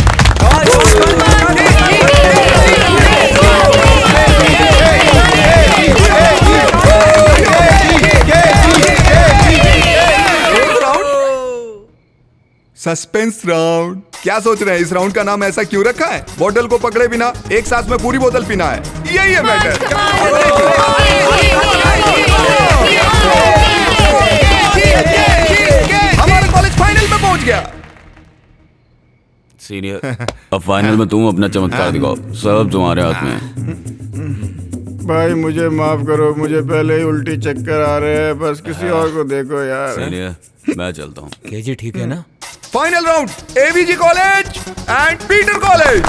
Suspense round. क्या सोच रहे हैं, इस राउंड का नाम ऐसा क्यों रखा है? बॉटल को पकड़े बिना एक सांस में पूरी बोतल पीना है, यही है मैटर। हमारा कॉलेज फाइनल में पहुंच गया। सीनियर अब फाइनल में तुम अपना चमत्कार दिखाओ, सब तुम्हारे हाथ में है। भाई मुझे माफ करो, मुझे पहले ही उल्टी चक्कर आ रहे हैं, बस किसी और को देखो यार। सीनियर मैं चलता हूँ। केजी ठीक है ना? Final round AVG college and Peter college.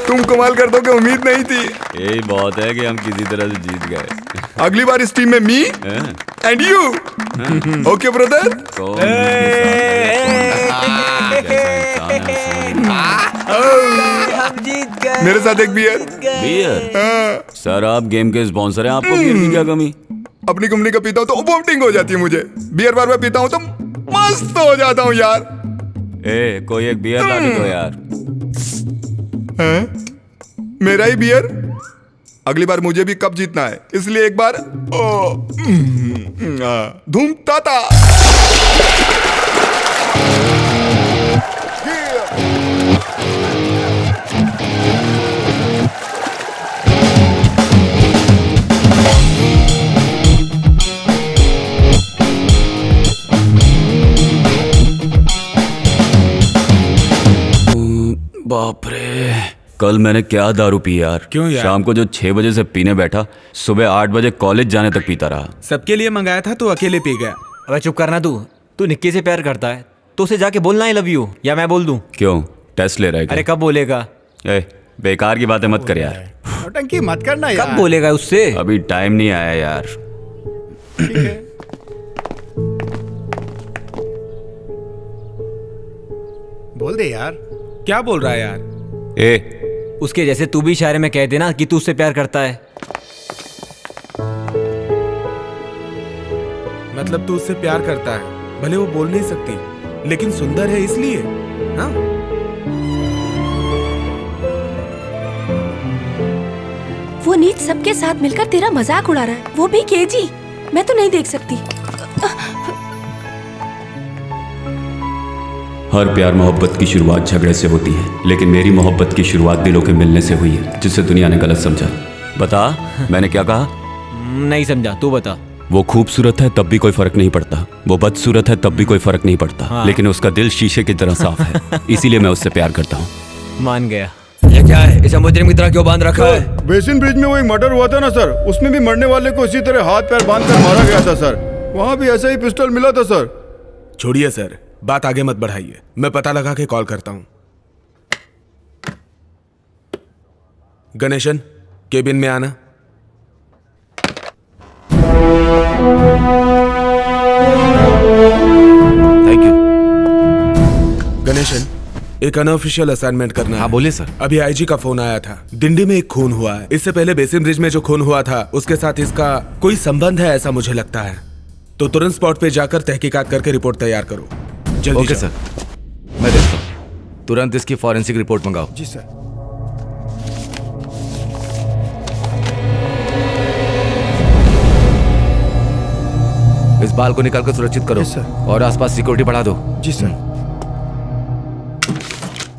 तुम कमाल कर दोगे, उम्मीद नहीं थी। यही बहुत है कि हम किसी तरह से जीत गए। अगली बार इस टीम में me and you. Okay brother. हम जीत गए। मेरे साथ एक बियर। बियर? सर आप गेम के स्पॉन्सर हैं, आपको बियर की क्या कमी? अपनी कंपनी का पीता हूँ तो वोमिटिंग हो जाती है मुझे। बियर बार बार पीता हूँ तो मस्त हो जाता हूँ यार। ए कोई एक बियर ला के दो यार। मेरा ही बियर। अगली बार मुझे भी कप जीतना है, इसलिए एक बार धूम ताता। बाप रे, कल मैंने क्या दारू पी यार। क्यों यार? शाम को जो 6 बजे से पीने बैठा, सुबह 8 बजे कॉलेज जाने तक पीता रहा। सबके लिए मंगाया था तो अकेले पी गया। अबे चुप करना तू निक्की से प्यार करता है तो उसे जाके बोलना आई लव यू, या मैं बोल दूं? क्यों टेस्ट ले रहा है क्या? अरे कब बोलेगा? ए बेकार की बातें मत कर यार। नौटंकी मत करना यार। कब बोलेगा उससे? अभी टाइम नहीं आया यार। ठीक है। बोल दे यार। क्या बोल रहा है यार? ए उसके जैसे तू भी इशारे में कह देना कि तू उससे प्यार करता है। मतलब तू उससे प्यार करता है, भले वो बोल नहीं सकती, लेकिन सुंदर है इसलिए। हाँ? वो नीच सबके साथ मिलकर तेरा मजाक उड़ा रहा है, वो भी केजी। मैं तो नहीं देख सकती। हर प्यार मोहब्बत की शुरुआत झगड़े से होती है, लेकिन मेरी मोहब्बत की शुरुआत दिलों के मिलने से हुई है, जिसे दुनिया ने गलत समझा। बता, मैंने क्या कहा? नहीं समझा, तू बता। वो खूबसूरत है तब भी कोई फर्क नहीं पड़ता, वो बदसूरत है तब भी कोई फर्क नहीं पड़ता। हाँ। लेकिन उसका दिल शीशे की तरह साफ है, इसीलिए मैं उससे प्यार करता हूँ। मान गया। ये क्या है? इसे मुजरिम की तरह क्यों बांध रखा है? बेसिन ब्रिज में वो एक मर्डर हुआ था ना सर, उसमें भी मरने वाले को इसी तरह हाथ पैर बांध कर मारा गया था सर। वहाँ भी ऐसा ही पिस्टल मिला था सर। छोड़िए सर, बात आगे मत बढ़ाइए, मैं पता लगा के कॉल करता हूँ। गणेशन, केबिन में आना। Thank you. गणेशन, एक अनऑफिशियल असाइनमेंट करना है। हाँ बोलिए सर। अभी आईजी का फोन आया था, दिंडी में एक खून हुआ है। इससे पहले बेसिन ब्रिज में जो खून हुआ था उसके साथ इसका कोई संबंध है ऐसा मुझे लगता है। तो तुरंत स्पॉट पे जाकर तहकीकात करके रिपोर्ट तैयार करो। जल्दी ओके जाओ। सर, मैं देखता हूँ। तुरंत इसकी फॉरेंसिक रिपोर्ट मंगाओ। जी सर। इस बाल को निकालकर सुरक्षित करो। Yes, sir. और आसपास सिक्योरिटी बढ़ा दो। जी सर।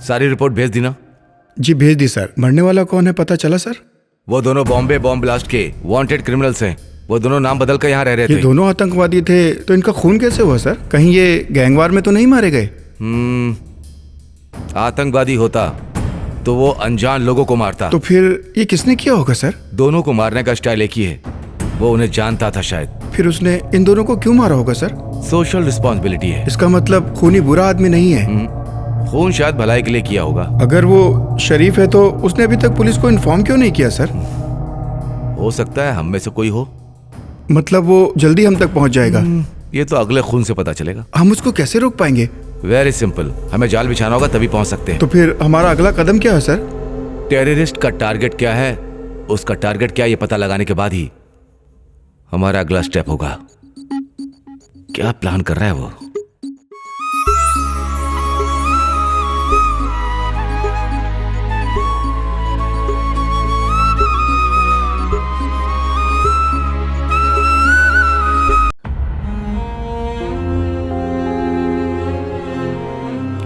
सारी रिपोर्ट भेज दी ना? जी भेज दी सर। मरने वाला कौन है पता चला सर? वो दोनों बॉम्बे बॉम्ब ब्लास्ट के वांटेड क्रिमिनल्स हैं। वो दोनों नाम बदल कर यहाँ रह रहे ये थे। दोनों आतंकवादी थे, तो इनका खून कैसे हुआ सर? कहीं ये गैंगवार में तो नहीं मारे गए? आतंकवादी होता तो वो अनजान लोगों को मारता। तो फिर ये किसने किया होगा सर? दोनों को मारने का स्टाइल एक ही है, वो उन्हें जानता था शायद। फिर उसने इन दोनों को क्यों मारा होगा सर? सोशल रिस्पॉन्सिबिलिटी है। इसका मतलब खूनी बुरा आदमी नहीं है। खून शायद भलाई के लिए किया होगा। अगर वो शरीफ है तो उसने अभी तक पुलिस को इन्फॉर्म क्यों नहीं किया सर? हो सकता है हम में से कोई हो। मतलब वो जल्दी हम तक पहुंच जाएगा। ये तो अगले खून से पता चलेगा। हम उसको कैसे रोक पाएंगे? वेरी सिंपल, हमें जाल बिछाना होगा तभी पहुंच सकते हैं। तो फिर हमारा अगला कदम क्या है सर? टेररिस्ट का टारगेट क्या है, उसका टारगेट क्या है, ये पता लगाने के बाद ही हमारा अगला स्टेप होगा। क्या प्लान कर रहा है वो?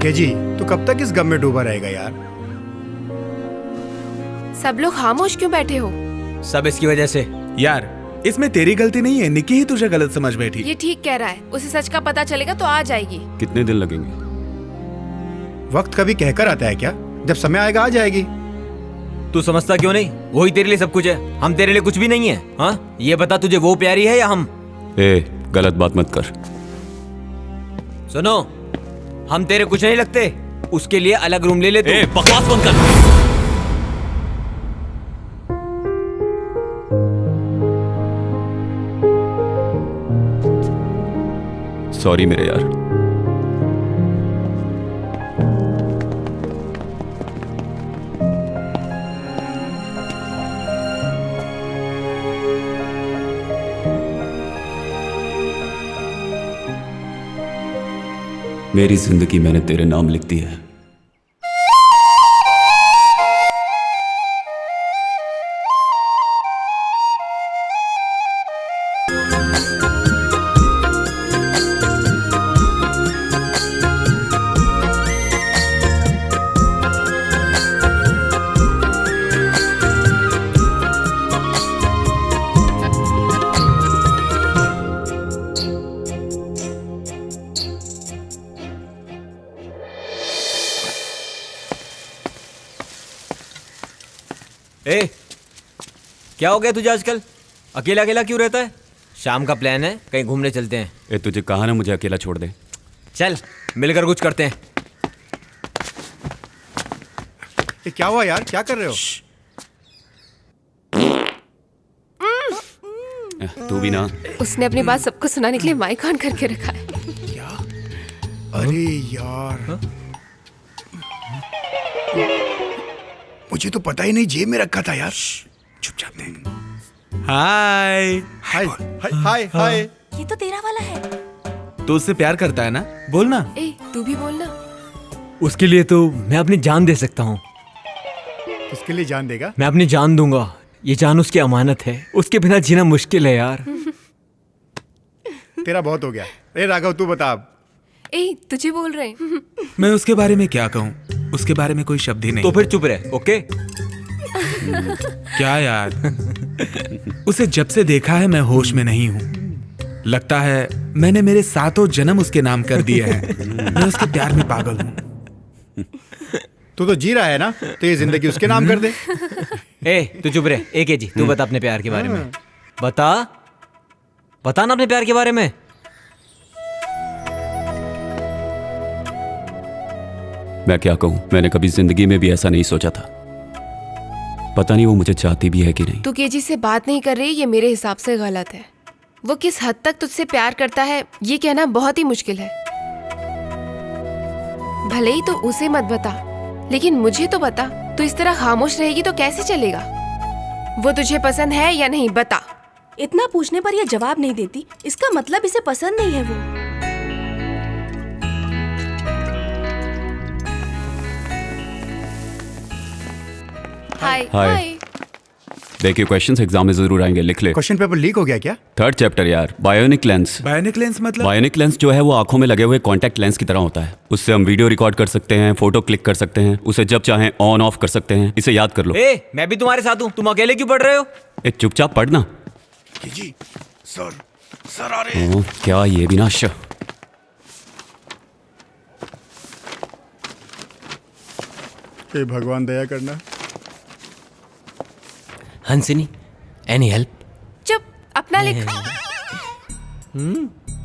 के जी तो कब तक इस गम में डूबा रहेगा यार? सब लोग खामोश क्यों बैठे हो? सब इसकी वजह से। यार, इसमें तेरी गलती नहीं है, निकी ही तुझे गलत समझ बैठी। ये ठीक कह रहा है, उसे सच का पता चलेगा तो आ जाएगी। कितने दिन लगेंगे? वक्त कभी कहकर आता है क्या? जब समय आएगा आ जाएगी। तू समझता क्यों नहीं? वही तेरे लिए सब कुछ है, हम तेरे लिए कुछ भी नहीं है। हाँ, ये बता तुझे वो प्यारी है या हम? गलत बात मत कर। सुनो, हम तेरे कुछ नहीं लगते, उसके लिए अलग रूम ले ले तू। बकवास बंद कर। सॉरी मेरे यार। मेरी जिंदगी मैंने तेरे नाम लिख दी है। ए, क्या हो गया तुझे आजकल? अकेला अकेला क्यों रहता है? शाम का प्लान है, कहीं घूमने चलते हैं। तुझे कहा ना मुझे अकेला छोड़ दे। चल मिलकर कुछ करते हैं। ये क्या हुआ यार? क्या कर रहे हो? तू भी ना। उसने अपनी बात सबको सुनाने के लिए माइक ऑन करके रखा है। अरे यार, मुझे तो पता ही नहीं, जेब में रखा था यार। चुपचाप दे। हाय हाय हाय हाय। ये तो तेरा वाला है। तू उससे प्यार करता है ना? बोल ना। ए, तू भी बोलना। उसके लिए तो मैं अपनी जान दे सकता हूँ। उसके लिए जान देगा? मैं अपनी जान दूंगा, ये जान उसकी अमानत है, उसके बिना जीना मुश्किल है यार। तेरा बहुत हो गया। ए राघव, तू बता अब। ए तुझे बोल रहे हैं। मैं उसके बारे में क्या कहूँ, उसके बारे में कोई शब्द ही नहीं। तो फिर चुप रहे, ओके? क्या यार, उसे जब से देखा है मैं होश में नहीं हूँ। लगता है मैंने मेरे 7 जन्म उसके नाम कर दिए हैं। मैं उसके प्यार में पागल हूँ। तू तो जी रहा है ना, तो ये जिंदगी उसके नाम कर दे। ए तू चुप रहे, एक है जी, तू बता अपने प्यार के बारे में। बता ना अपने प्यार के बारे में। मैं क्या कहूं, मैंने कभी जिंदगी में भी ऐसा नहीं सोचा था। पता नहीं वो मुझे चाहती भी है कि नहीं। तू केजी से बात नहीं कर रही, ये मेरे हिसाब से गलत है। वो किस हद तक तुझसे प्यार करता है ये कहना बहुत ही मुश्किल है। भले ही तो उसे मत बता, लेकिन मुझे तो बता। तू इस तरह खामोश रहेगी तो कैसे चलेगा? वो तुझे पसंद है या नहीं, बता। इतना पूछने पर यह जवाब नहीं देती, इसका मतलब इसे पसंद नहीं है वो। हाय हाय। हाय। देखिए क्वेश्चंस एग्जाम में जरूर आएंगे, लिख ले। क्वेश्चन पेपर लीक हो गया क्या? 3rd चैप्टर यार, बायोनिक लेंस। बायोनिक लेंस मतलब? बायोनिक लेंस जो है वो आंखों में लगे हुए कॉन्टैक्ट लेंस की तरह होता है। उससे हम वीडियो रिकॉर्ड कर सकते हैं, फोटो क्लिक कर सकते हैं, उसे जब चाहें ऑन ऑफ कर सकते हैं। इसे याद कर लो। ए मैं भी तुम्हारे साथ हूँ, तुम अकेले क्यों पढ़ रहे हो? ए चुपचाप पढ़ना। जी सर आ रहे ओ, क्या ये भी ना हे भगवान दया करना। हंसिनी, एनी हेल्प? चुप, अपना लिख।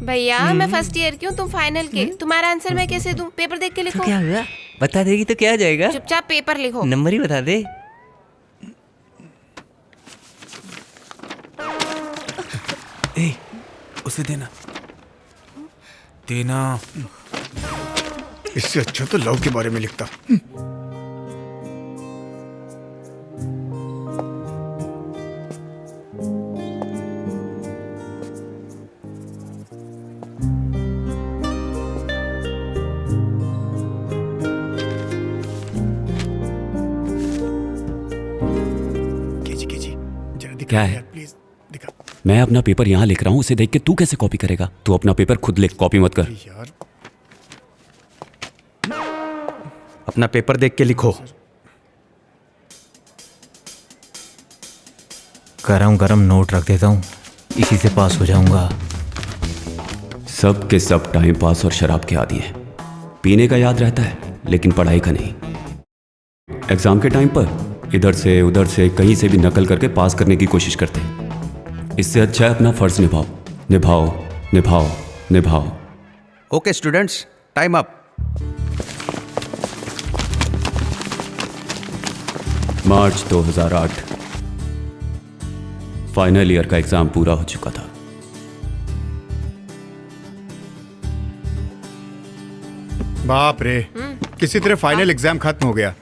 भैया मैं फर्स्ट ईयर की हूँ, तुम फाइनल के। तुम्हारा आंसर मैं कैसे दूं? पेपर देख के लिखो। क्या हुआ? बता देगी तो क्या आ जाएगा? चुपचाप पेपर लिखो। नंबर ही बता दे। ए, उसे देना। इससे अच्छा तो लव के बारे में लिखता। क्या है? प्लीज दिखा। मैं अपना पेपर यहाँ लिख रहा हूँ, उसे देख के तू कैसे कॉपी करेगा? तू अपना पेपर खुद लिख, कॉपी मत कर। यार अपना पेपर देख के लिखो। गरम गरम नोट रख देता हूँ, इसी से पास हो जाऊंगा। सब के सब टाइम पास और शराब के आदी हैं। पीने का याद रहता है लेकिन पढ़ाई का नहीं। एग्जाम के टाइम पर इधर से उधर से कहीं से भी नकल करके पास करने की कोशिश करते हैं। इससे अच्छा है अपना फर्ज निभाओ, निभाओ, निभाओ, निभाओ। Okay students, time up. March 2008 final year का एग्जाम पूरा हो चुका था। बाप रे, किसी तरह फाइनल एग्जाम खत्म हो गया।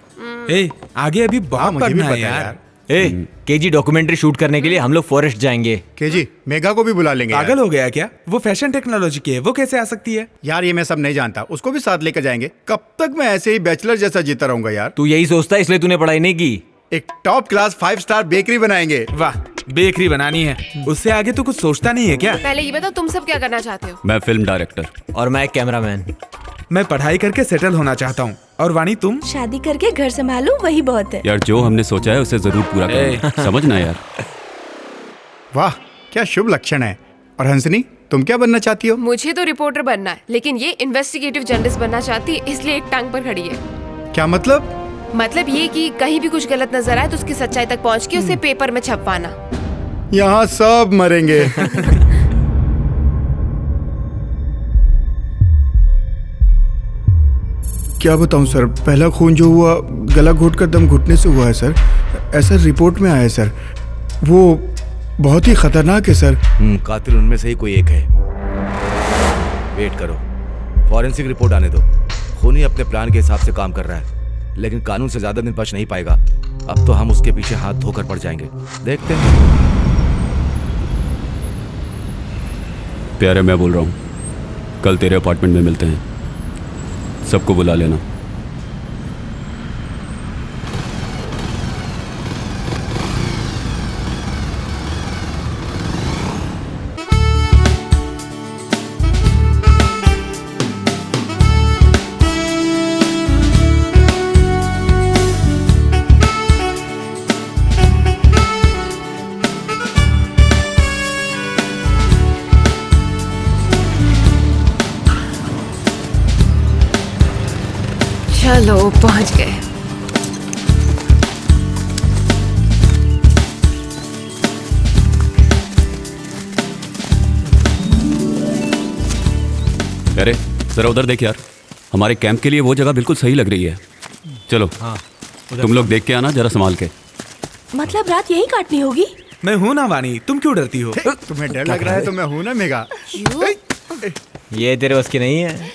ए, आगे अभी बहुत मुझे भी पढ़ना पता है है यार। ए केजी डॉक्यूमेंट्री शूट करने के लिए हम लोग फॉरेस्ट जाएंगे। केजी, मेगा को भी बुला लेंगे। पागल हो गया क्या? वो फैशन टेक्नोलॉजी की है, वो कैसे आ सकती है? यार ये मैं सब नहीं जानता, उसको भी साथ लेकर जाएंगे। कब तक मैं ऐसे ही बैचलर जैसा जीता रहूंगा यार? तू यही सोचता है इसलिए तूने पढ़ाई नहीं की। एक टॉप क्लास 5 स्टार बेकरी बनाएंगे। वाह, बेकरी बनानी है, उससे आगे तो कुछ सोचता नहीं है क्या? पहले ये बताओ तुम सब क्या करना चाहते हो? मैं फिल्म डायरेक्टर। और मैं कैमरामैन। मैं पढ़ाई करके सेटल होना चाहता हूँ। और वाणी तुम? शादी करके घर संभालूं, वही बहुत है। यार जो हमने सोचा है उसे जरूर पूरा करना, समझना यार। वाह, क्या शुभ लक्षण है। और हंसनी, तुम क्या बनना चाहती हो? मुझे तो रिपोर्टर बनना है, लेकिन ये इन्वेस्टिगेटिव जर्नलिस्ट बनना चाहती है, इसलिए एक टांग पर खड़ी है। क्या मतलब? मतलब ये कि कहीं भी कुछ गलत नजर आए तो उसकी सच्चाई तक पहुंच के उसे पेपर में छपवाना। यहाँ सब मरेंगे। क्या बताऊं सर, पहला खून जो हुआ गला घोट कर दम घुटने से हुआ है सर। ऐसा रिपोर्ट में आया है सर। वो बहुत ही खतरनाक है सर। कातिल उनमें से ही कोई एक है। वेट करो, फॉरेंसिक रिपोर्ट आने दो। खूनी अपने प्लान के हिसाब से काम कर रहा है, लेकिन कानून से ज्यादा दिन बच नहीं पाएगा। अब तो हम उसके पीछे हाथ धोकर पड़ जाएंगे। देखते हैं। प्यारे, मैं बोल रहा हूँ, कल तेरे अपार्टमेंट में मिलते हैं। सबको बुला लेना। चलो पहुंच गए। अरे जरा उधर देख यार, हमारे कैंप के लिए वो जगह बिल्कुल सही लग रही है। चलो हाँ, तुम लोग देख के आना जरा संभाल के। मतलब रात यही काटनी होगी? मैं हूं ना वानी, तुम क्यों डरती हो? तुम्हें डर लग रहा है तो मैं हूं ना मेघा। ये तेरे बस की नहीं है।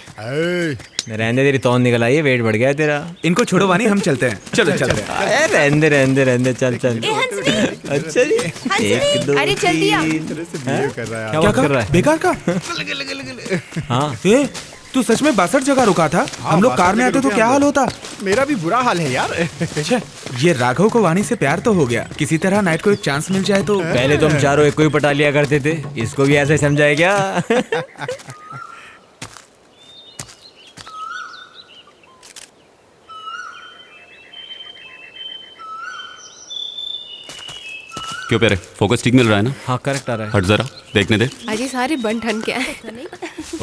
रहने तेरी तौन निकल आई है, वेट बढ़ गया है तेरा। इनको छोड़ो वानी, हम चलते हैं। चलो चलते हैं। रहने चल चल। अच्छा जी, एक दो अरे जल्दी आ। क्या बात कर रहा है? बेकार का? हाँ ए, तू सच में 62 जगह रुका था? हम लोग कार में आते तो क्या हाल होता? मेरा भी बुरा हाल है यार। अच्छा, ये राघव को वानी से प्यार तो हो गया, किसी तरह नाइट को एक चांस मिल जाए तो। पहले तो हम चारों एक को ही पटा लिया करते थे, इसको भी ऐसे समझाए क्या? क्यों प्यारे, फोकस ठीक मिल रहा है ना? हाँ करेक्ट आ रहा है। हट जरा देखने दे। अजी सारे बन ठन के आए।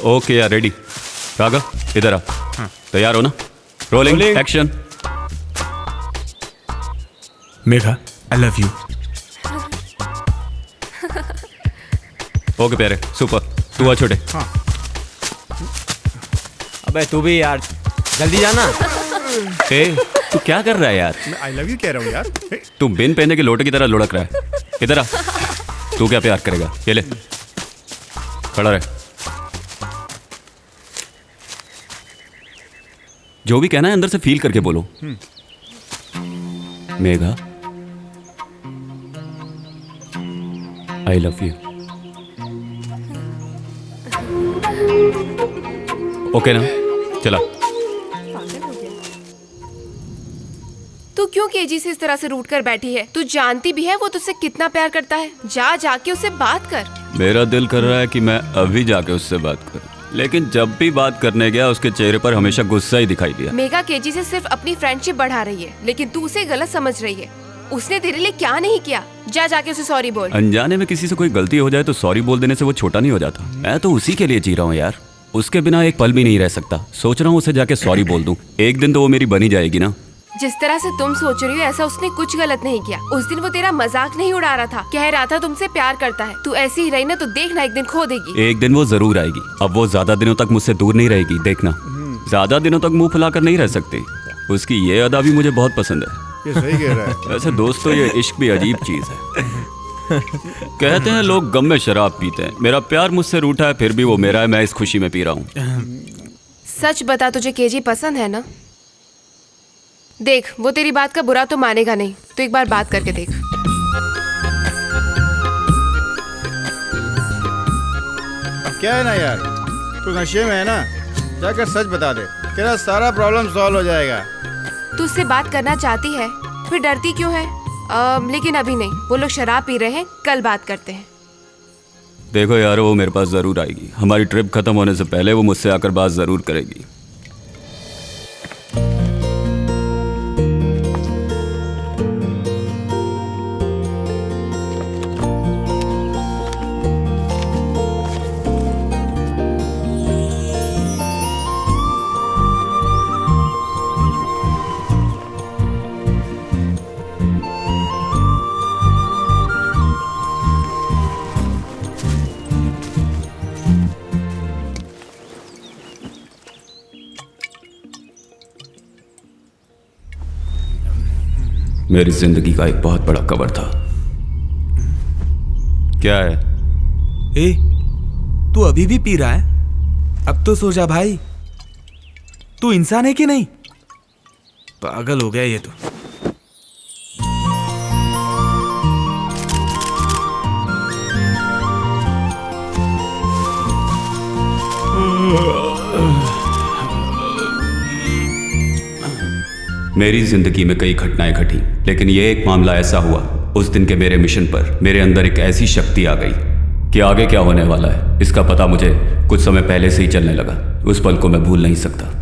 ओके यार, रेडी। राघव इधर आ। तैयार हो ना? Rolling action. Megha, I love you. Okay प्यारे, सुपर। तू आ छोटे। अबे तू भी यार, जल्दी जाना। ए, तू क्या कर रहा है यार? मैं आई लव यू कह रहा हूँ यार। तू बिन पहने के लोटे की तरह लुढ़क रहा है। इधर आ। तू क्या प्यार करेगा? ये ले, खड़ा रहे। जो भी कहना है अंदर से फील करके बोलो। Megha, I love you. Okay ना? चला। तू क्यों केजी से इस तरह से रूठ कर बैठी है? तू जानती भी है वो तुझसे कितना प्यार करता है। जाके उससे बात कर। मेरा दिल कर रहा है कि मैं अभी जाके उससे बात करूं, लेकिन जब भी बात करने गया उसके चेहरे पर हमेशा गुस्सा ही दिखाई दिया। मेघा केजी से सिर्फ अपनी फ्रेंडशिप बढ़ा रही है, लेकिन तू उसे गलत समझ रही है। उसने तेरे लिए क्या नहीं किया? जाके उसे सॉरी बोल। अनजाने में किसी से कोई गलती हो जाए तो सॉरी बोल देने से वो छोटा नहीं हो जाता। मैं तो उसी के लिए जी रहा हूँ यार। उसके बिना एक पल भी नहीं रह सकता। सोच रहा हूँ उसे जाके सॉरी बोल दूं। एक दिन तो वो मेरी बनी जाएगी ना। जिस तरह से तुम सोच रही हो ऐसा उसने कुछ गलत नहीं किया। उस दिन वो तेरा मजाक नहीं उड़ा रहा था, कह रहा था तुमसे प्यार करता है। तू ऐसी ही रही ना तो देखना एक दिन खो देगी। एक दिन वो जरूर आएगी। अब वो ज्यादा दिनों तक मुझसे दूर नहीं रहेगी, देखना। ज्यादा दिनों तक मुंह फुलाकर नहीं रह सकती। उसकी ये अदा भी मुझे बहुत पसंद है। ये सही कह रहा है। वैसे दोस्तों, ये इश्क भी अजीब चीज है। कहते हैं लोग गम में शराब पीते हैं। मेरा प्यार मुझसे रूठा है, फिर भी वो मेरा है। मैं इस खुशी में पी रहा हूँ। सच बता, तुझे केजी पसंद है ना? देख, वो तेरी बात का बुरा तो मानेगा नहीं, तो एक बार बात करके देख। अब क्या है ना यार, तू नशे में है ना, जाकर सच बता दे, तेरा सारा प्रॉब्लम सॉल्व हो जाएगा। तू उससे बात करना चाहती है, फिर डरती क्यों है? लेकिन अभी नहीं, वो लोग शराब पी रहे हैं, कल बात करते हैं। देखो यार, वो मेरे पास जरूर आएगी। हमारी ट्रिप खत्म होने से पहले वो मुझसे आकर बात जरूर करेगी। मेरी जिंदगी का एक बहुत बड़ा कवर था। क्या है? ए, तू अभी भी पी रहा है? अब तो सो जा भाई। तू इंसान है कि नहीं? पागल हो गया ये तो। मेरी जिंदगी में कई घटनाएं घटी, लेकिन ये एक मामला ऐसा हुआ। उस दिन के मेरे मिशन पर मेरे अंदर एक ऐसी शक्ति आ गई कि आगे क्या होने वाला है इसका पता मुझे कुछ समय पहले से ही चलने लगा। उस पल को मैं भूल नहीं सकता।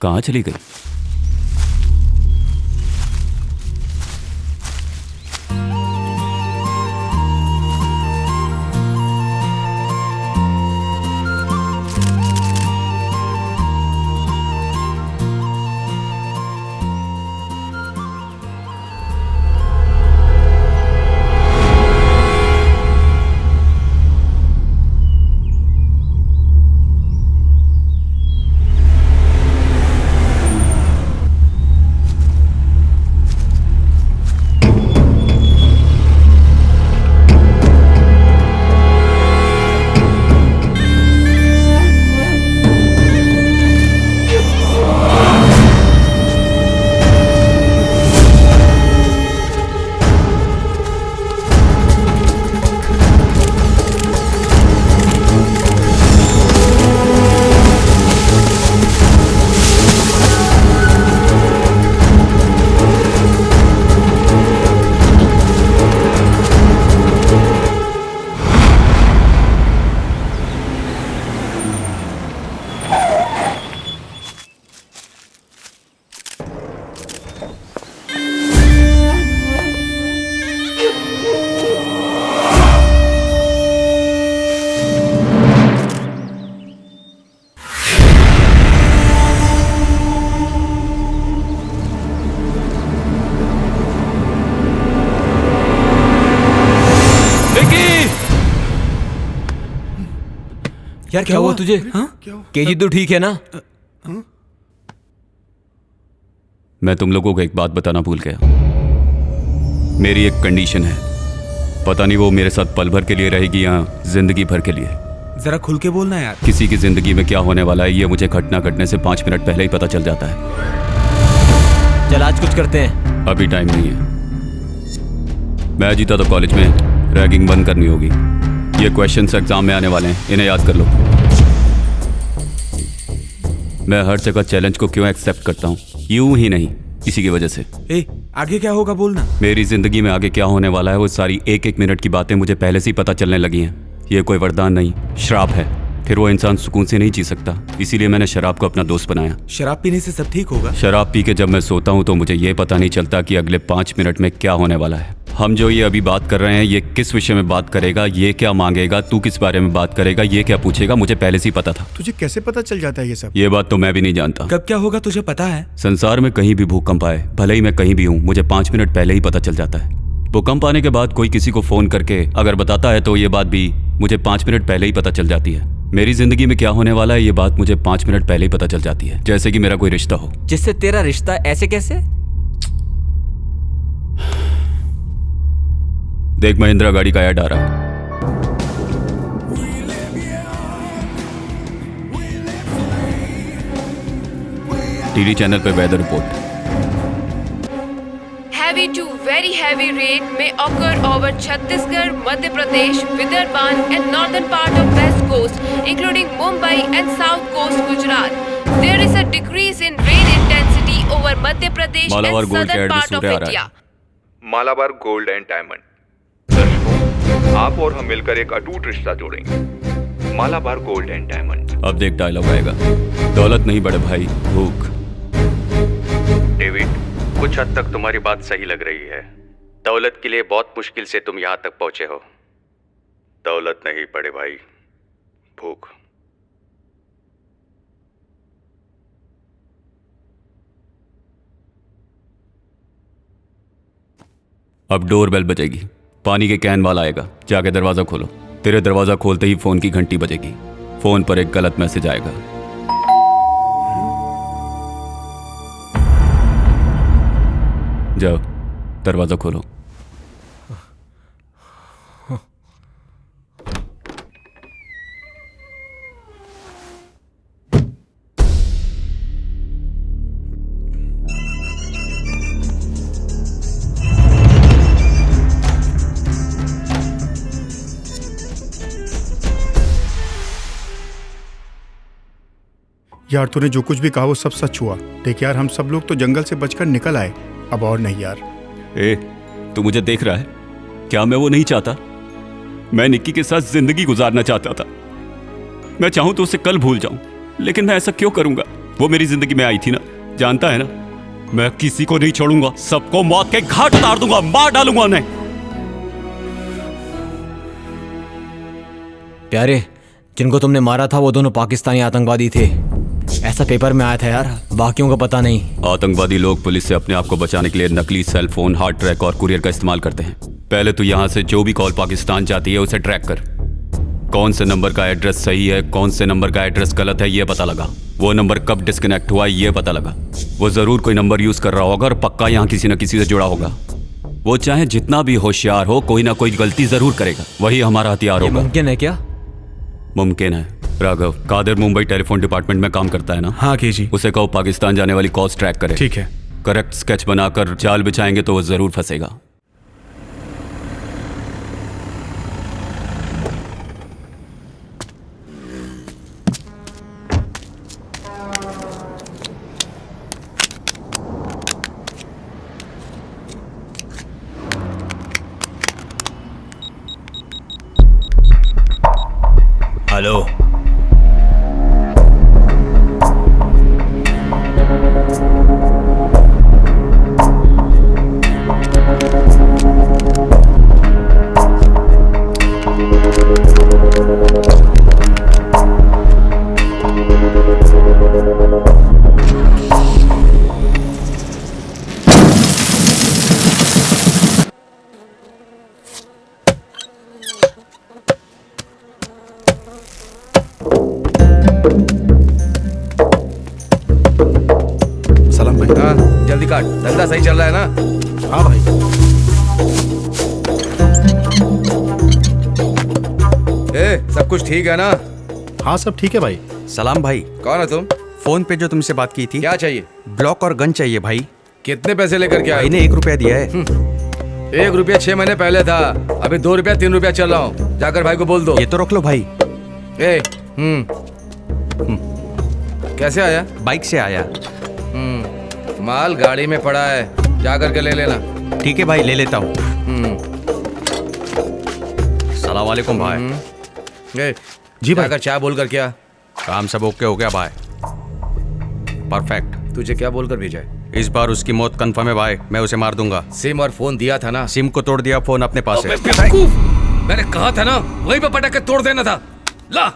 कहां चली गई? यार क्या हुआ तुझे? केजी तू ठीक है ना? मैं तुम लोगों को एक बात बताना भूल गया। मेरी एक कंडीशन है, पता नहीं वो मेरे साथ पल भर के लिए रहेगी या जिंदगी भर के लिए। जरा खुल के बोलना यार। किसी की जिंदगी में क्या होने वाला है ये मुझे घटना घटने से 5 मिनट पहले ही पता चल जाता है। चल आज कुछ करते हैं। अभी टाइम नहीं है। मैं जीता तो कॉलेज में रैगिंग बंद करनी होगी। ये क्वेश्चंस एग्जाम में आने वाले हैं, इन्हें याद कर लो। मैं हर जगह चैलेंज को क्यों एक्सेप्ट करता हूँ? यूं ही नहीं, इसी की वजह से। आगे क्या होगा बोलना। मेरी जिंदगी में आगे क्या होने वाला है वो सारी एक एक मिनट की बातें मुझे पहले से ही पता चलने लगी हैं। ये कोई वरदान नहीं, श्राप है। फिर वो इंसान सुकून से नहीं जी सकता, इसीलिए मैंने शराब को अपना दोस्त बनाया। शराब पीने से सब ठीक होगा? शराब पी के जब मैं सोता हूँ तो मुझे ये पता नहीं चलता कि अगले 5 मिनट में क्या होने वाला है। हम जो ये अभी बात कर रहे हैं, ये किस विषय में बात करेगा, ये क्या मांगेगा, तू किस बारे में बात करेगा, ये क्या पूछेगा, मुझे पहले से ही पता था। तुझे कैसे पता चल जाता है ये सब? ये बात तो मैं भी नहीं जानता। कब क्या होगा तुझे पता है? संसार में कहीं भी भूकंप आए, भले ही मैं कहीं भी हूँ, मुझे 5 मिनट पहले ही पता चल जाता है। भूकंप आने के बाद कोई किसी को फोन करके अगर बताता है तो ये बात भी मुझे 5 मिनट पहले ही पता चल जाती है। मेरी जिंदगी में क्या होने वाला है ये बात मुझे 5 मिनट पहले ही पता चल जाती है। जैसे कि मेरा कोई रिश्ता हो। जिससे तेरा रिश्ता ऐसे कैसे? देख महिंद्रा गाड़ी का ऐड आ रहा है। टीवी चैनल पे weather report. Heavy to very heavy rain may occur over Chhattisgarh, Madhya Pradesh, Vidarbhan and northern part of West Coast, including Mumbai and South Coast, Gujarat. There is a decrease in rain intensity over Madhya Pradesh and southern part of India. Malabar gold and diamond. दर्शकों, आप और हम मिलकर एक अटूट रिश्ता जोड़ेंगे। Malabar gold and diamond. अब देख डायलॉग आएगा। दौलत नहीं बड़े भाई, भूख। डेविड, कुछ हद तक तुम्हारी बात सही लग रही है। दौलत के लिए बहुत मुश्किल से तुम यहां तक पहुंचे हो। दौलत नहीं बड़े भाई, भूख। अब डोर बेल बजेगी, पानी के कैन वाला आएगा, जाके दरवाजा खोलो। तेरे दरवाजा खोलते ही फोन की घंटी बजेगी। फोन पर एक गलत मैसेज आएगा। जाओ दरवाजा खोलो। यार तूने जो कुछ भी कहा वो सब सच हुआ। देख यार, हम सब लोग तो जंगल से बचकर निकल आए, अब और नहीं यार। तू मुझे देख रहा है? क्या मैं वो नहीं चाहता? मैं निक्की के साथ जिंदगी गुजारना चाहता था। मैं चाहूं तो उसे कल भूल जाऊं, लेकिन मैं ऐसा क्यों करूंगा? वो मेरी जिंदगी में आई थी ना, जानता है ना? मैं किसी को नहीं छोड़ूंगा, सबको मौत के घाट उतार दूंगा, मार डालूंगा उन्हें। प्यारे, जिनको तुमने मारा था वो दोनों पाकिस्तानी आतंकवादी थे, ऐसा पेपर में आया था यार, बाकियों को पता नहीं। आतंकवादी लोग पुलिस से अपने आप को बचाने के लिए नकली सेल फोन, हार्ड ट्रैक और कुरियर का इस्तेमाल करते हैं। पहले तो यहाँ से जो भी कॉल पाकिस्तान जाती है उसे ट्रैक कर। कौन से नंबर का एड्रेस सही है, कौन से नंबर का एड्रेस गलत है, ये पता लगा। वो नंबर कब डिस्कनेक्ट हुआ ये पता लगा। वो जरूर कोई नंबर यूज कर रहा होगा और पक्का यहाँ किसी न किसी से जुड़ा होगा। वो चाहे जितना भी होशियार हो, कोई ना कोई गलती जरूर करेगा। वही हमारा हथियार होगा। मुमकिन है क्या? मुमकिन है। राघव, कादिर मुंबई टेलीफोन डिपार्टमेंट में काम करता है ना? हाँ केजी। उसे कहो पाकिस्तान जाने वाली कॉल्स ट्रैक करे। ठीक है। करेक्ट स्केच बनाकर जाल बिछाएंगे तो वो जरूर फंसेगा। हेलो, सलाम भाई। हाँ जल्दी काट, धंधा सही चल रहा है ना? हाँ भाई। सब कुछ ठीक है ना? हाँ सब ठीक है भाई। सलाम भाई। कौन है तुम? फोन पे जो तुमसे बात की थी। क्या चाहिए? ब्लॉक और गन चाहिए भाई। कितने पैसे लेकर के आए? भाई ने 1 रुपया दिया है। 1 रुपया 6 महीने पहले था, अभी 2 रुपया 3 रुपया चल रहा हूँ। जाकर भाई को बोल दो। ये तो रख लो भाई। कैसे आया? बाइक से आया। माल गाड़ी में पड़ा है, जाकर के ले लेना। ठीक है भाई, ले लेता हूँ। सलाम वालेकुम भाई। जी भाई। जाकर चाय बोल कर क्या? काम सब ओके हो गया भाई, परफेक्ट। तुझे क्या बोलकर भेजा है? इस बार उसकी मौत कंफर्म है भाई, मैं उसे मार दूंगा। सिम और फोन दिया था ना? सिम को तोड़ दिया, फोन अपने पास है। मैंने कहा था ना, वहीं पे पटक के तोड़ देना था। ला।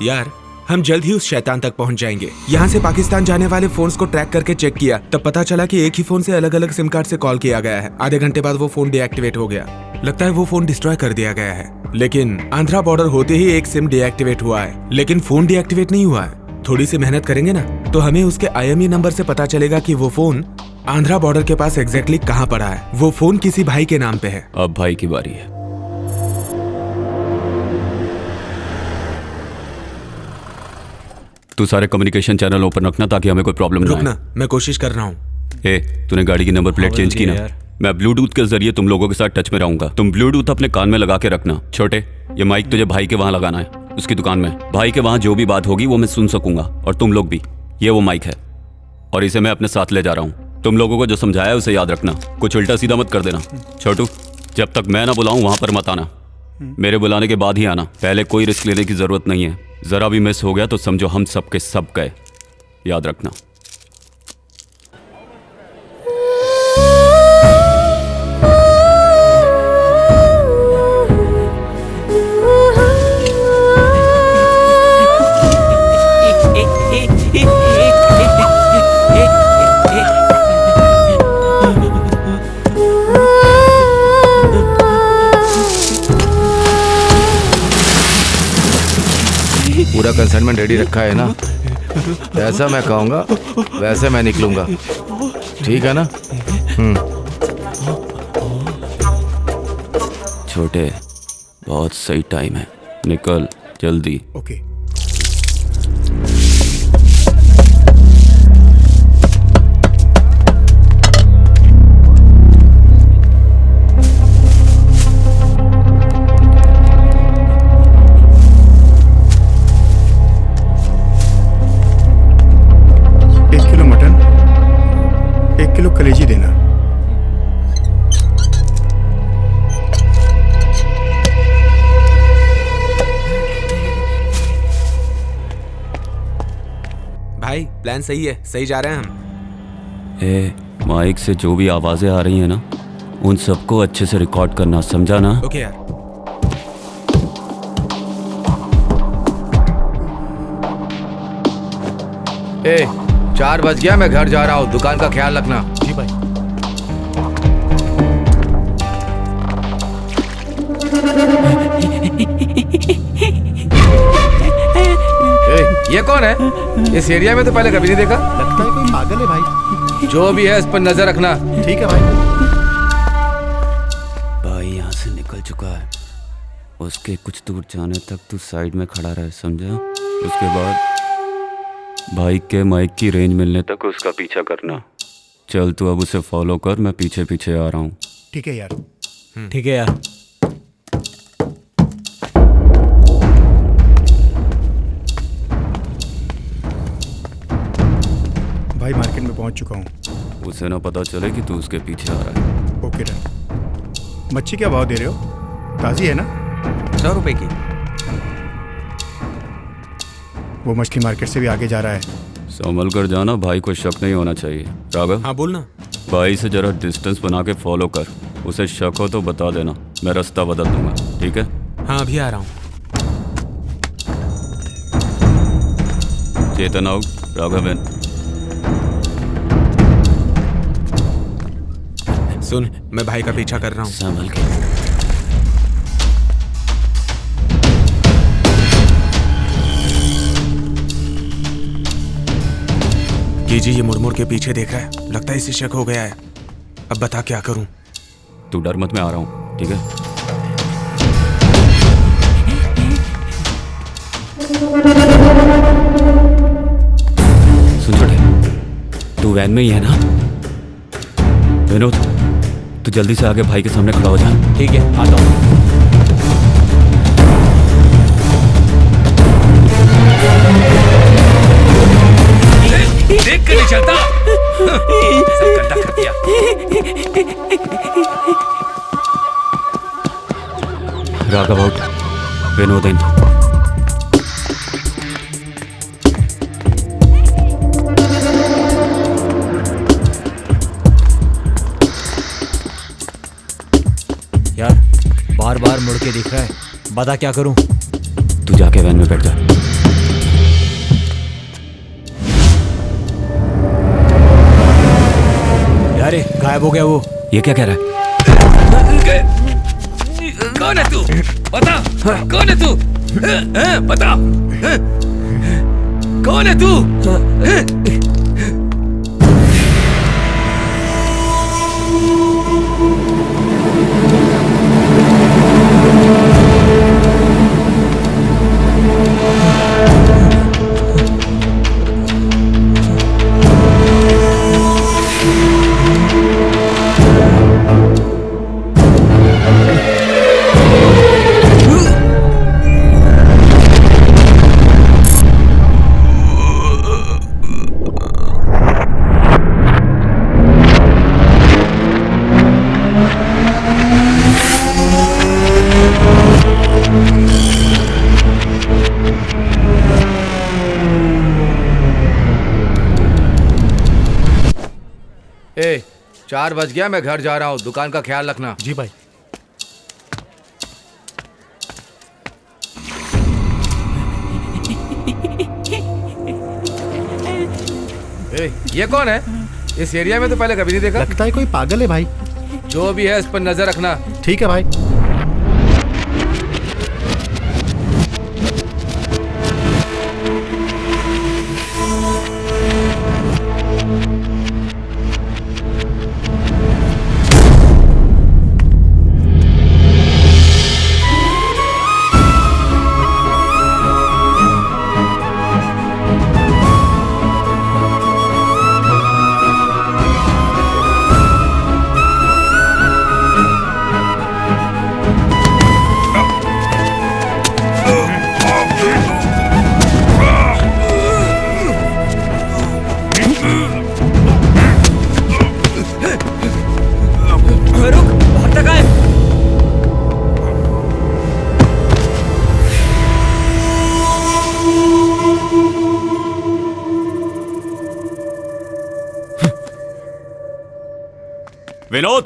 यार हम जल्द ही उस शैतान तक पहुंच जाएंगे। यहाँ से पाकिस्तान जाने वाले फोन्स को ट्रैक करके चेक किया, तब पता चला कि एक ही फोन से अलग अलग सिम कार्ड से कॉल किया गया है। आधे घंटे बाद वो फोन डीएक्टिवेट हो गया। लगता है वो फोन डिस्ट्रॉय कर दिया गया है। लेकिन आंध्रा बॉर्डर होते ही एक सिम डीएक्टिवेट हुआ है, लेकिन फोन डीएक्टिवेट नहीं हुआ है। थोड़ी सी मेहनत करेंगे ना तो हमें उसके IME नंबर से पता चलेगा कि वो फोन आंध्रा बॉर्डर के पास एग्जैक्टली कहाँ पड़ा है। वो फोन किसी भाई के नाम पे है। अब भाई की बारी है। तू सारे कम्युनिकेशन चैनल ओपन रखना ताकि हमें कोई प्रॉब्लम ना रुकना, मैं कोशिश कर रहा हूँ। तूने गाड़ी की नंबर प्लेट चेंज की ना? मैं ब्लूटूथ के जरिए तुम लोगों के साथ टच में रहूंगा। तुम ब्लूटूथ अपने कान में लगा के रखना। छोटे, ये माइक तुझे भाई के वहां लगाना है, उसकी दुकान में। भाई के वहां जो भी बात होगी वो मैं सुन सकूंगा, और तुम लोग भी। ये वो माइक है और इसे मैं अपने साथ ले जा रहा हूँ। तुम लोगों को जो समझाया है उसे याद रखना, कुछ उल्टा सीधा मत कर देना। छोटू, जब तक मैं ना बुलाऊं वहां पर मत आना, मेरे बुलाने के बाद ही आना। पहले कोई रिस्क लेने की जरूरत नहीं है। जरा भी मिस हो गया तो समझो हम सब के सब गए, याद रखना। पूरा कंसाइनमेंट रेडी रखा है ना? जैसा मैं कहूँगा वैसे मैं निकलूंगा, ठीक है ना? छोटे, बहुत सही टाइम है, निकल जल्दी। ओके। कलेजी देना। भाई प्लान सही है, सही जा रहे हैं हम। माइक से जो भी आवाजें आ रही है ना, उन सबको अच्छे से रिकॉर्ड करना, समझा ना? ओके यार। ए 4 बज गया, मैं घर जा रहा हूँ, दुकान का ख्याल रखना। जी भाई। ये कौन है? इस एरिया में तो पहले कभी नहीं देखा। लगता है कोई पागल है भाई। जो भी है इस पर नजर रखना। ठीक है भाई। भाई यहाँ से निकल चुका है, उसके कुछ दूर जाने तक तू साइड में खड़ा रहे, समझा? उसके बाद भाई के माइक की रेंज मिलने तक उसका पीछा करना। चल तू अब उसे फॉलो कर, मैं पीछे पीछे आ रहा हूँ। ठीक है यार। ठीक है यार। भाई मार्केट में पहुंच चुका हूँ। उसे ना पता चले कि तू उसके पीछे आ रहा है। Okay done. मच्छी क्या भाव दे रहे हो? ताज़ी है ना? 100 रुपए की। वो मछली मार्केट से भी आगे जा रहा है। संभल कर जाना, भाई को शक नहीं होना चाहिए। राघव, हाँ बोलना। भाई से जरा डिस्टेंस बना के फॉलो कर, उसे शक हो तो बता देना, मैं रास्ता बदल दूंगा, ठीक है? हाँ अभी आ रहा हूँ। चेतन आउट, राघवन। सुन, मैं भाई का पीछा कर रहा हूँ। संभल के। कीजी ये मुड़ मुड़ के पीछे देख रहा है, लगता है इसे शक हो गया है। अब बता क्या करूं? तू डर मत, मैं आ रहा हूँ, ठीक है? सुन छोटे, तू वैन में ही है ना? विनोद, तू जल्दी से आगे भाई के सामने खड़ा हो जा। ठीक है, आता हूँ। देख कर नहीं चलता। सब गड्ढा कर दिया। राघव आउट, विनोद इन। यार बार बार मुड़ के दिख रहा है, बता क्या करूं? तू जाके वैन में बैठ जा। यार गायब हो गया वो। ये क्या कह रहा है? कौन है तू? बता, कौन है तू? बता, कौन है तू? ए, 4 बज गया, मैं घर जा रहा हूँ। दुकान का ख्याल रखना। जी भाई। ए, ये कौन है? इस एरिया में तो पहले कभी नहीं देखा। लगता है कोई पागल है भाई। जो भी है इस पर नजर रखना। ठीक है भाई। विनोद,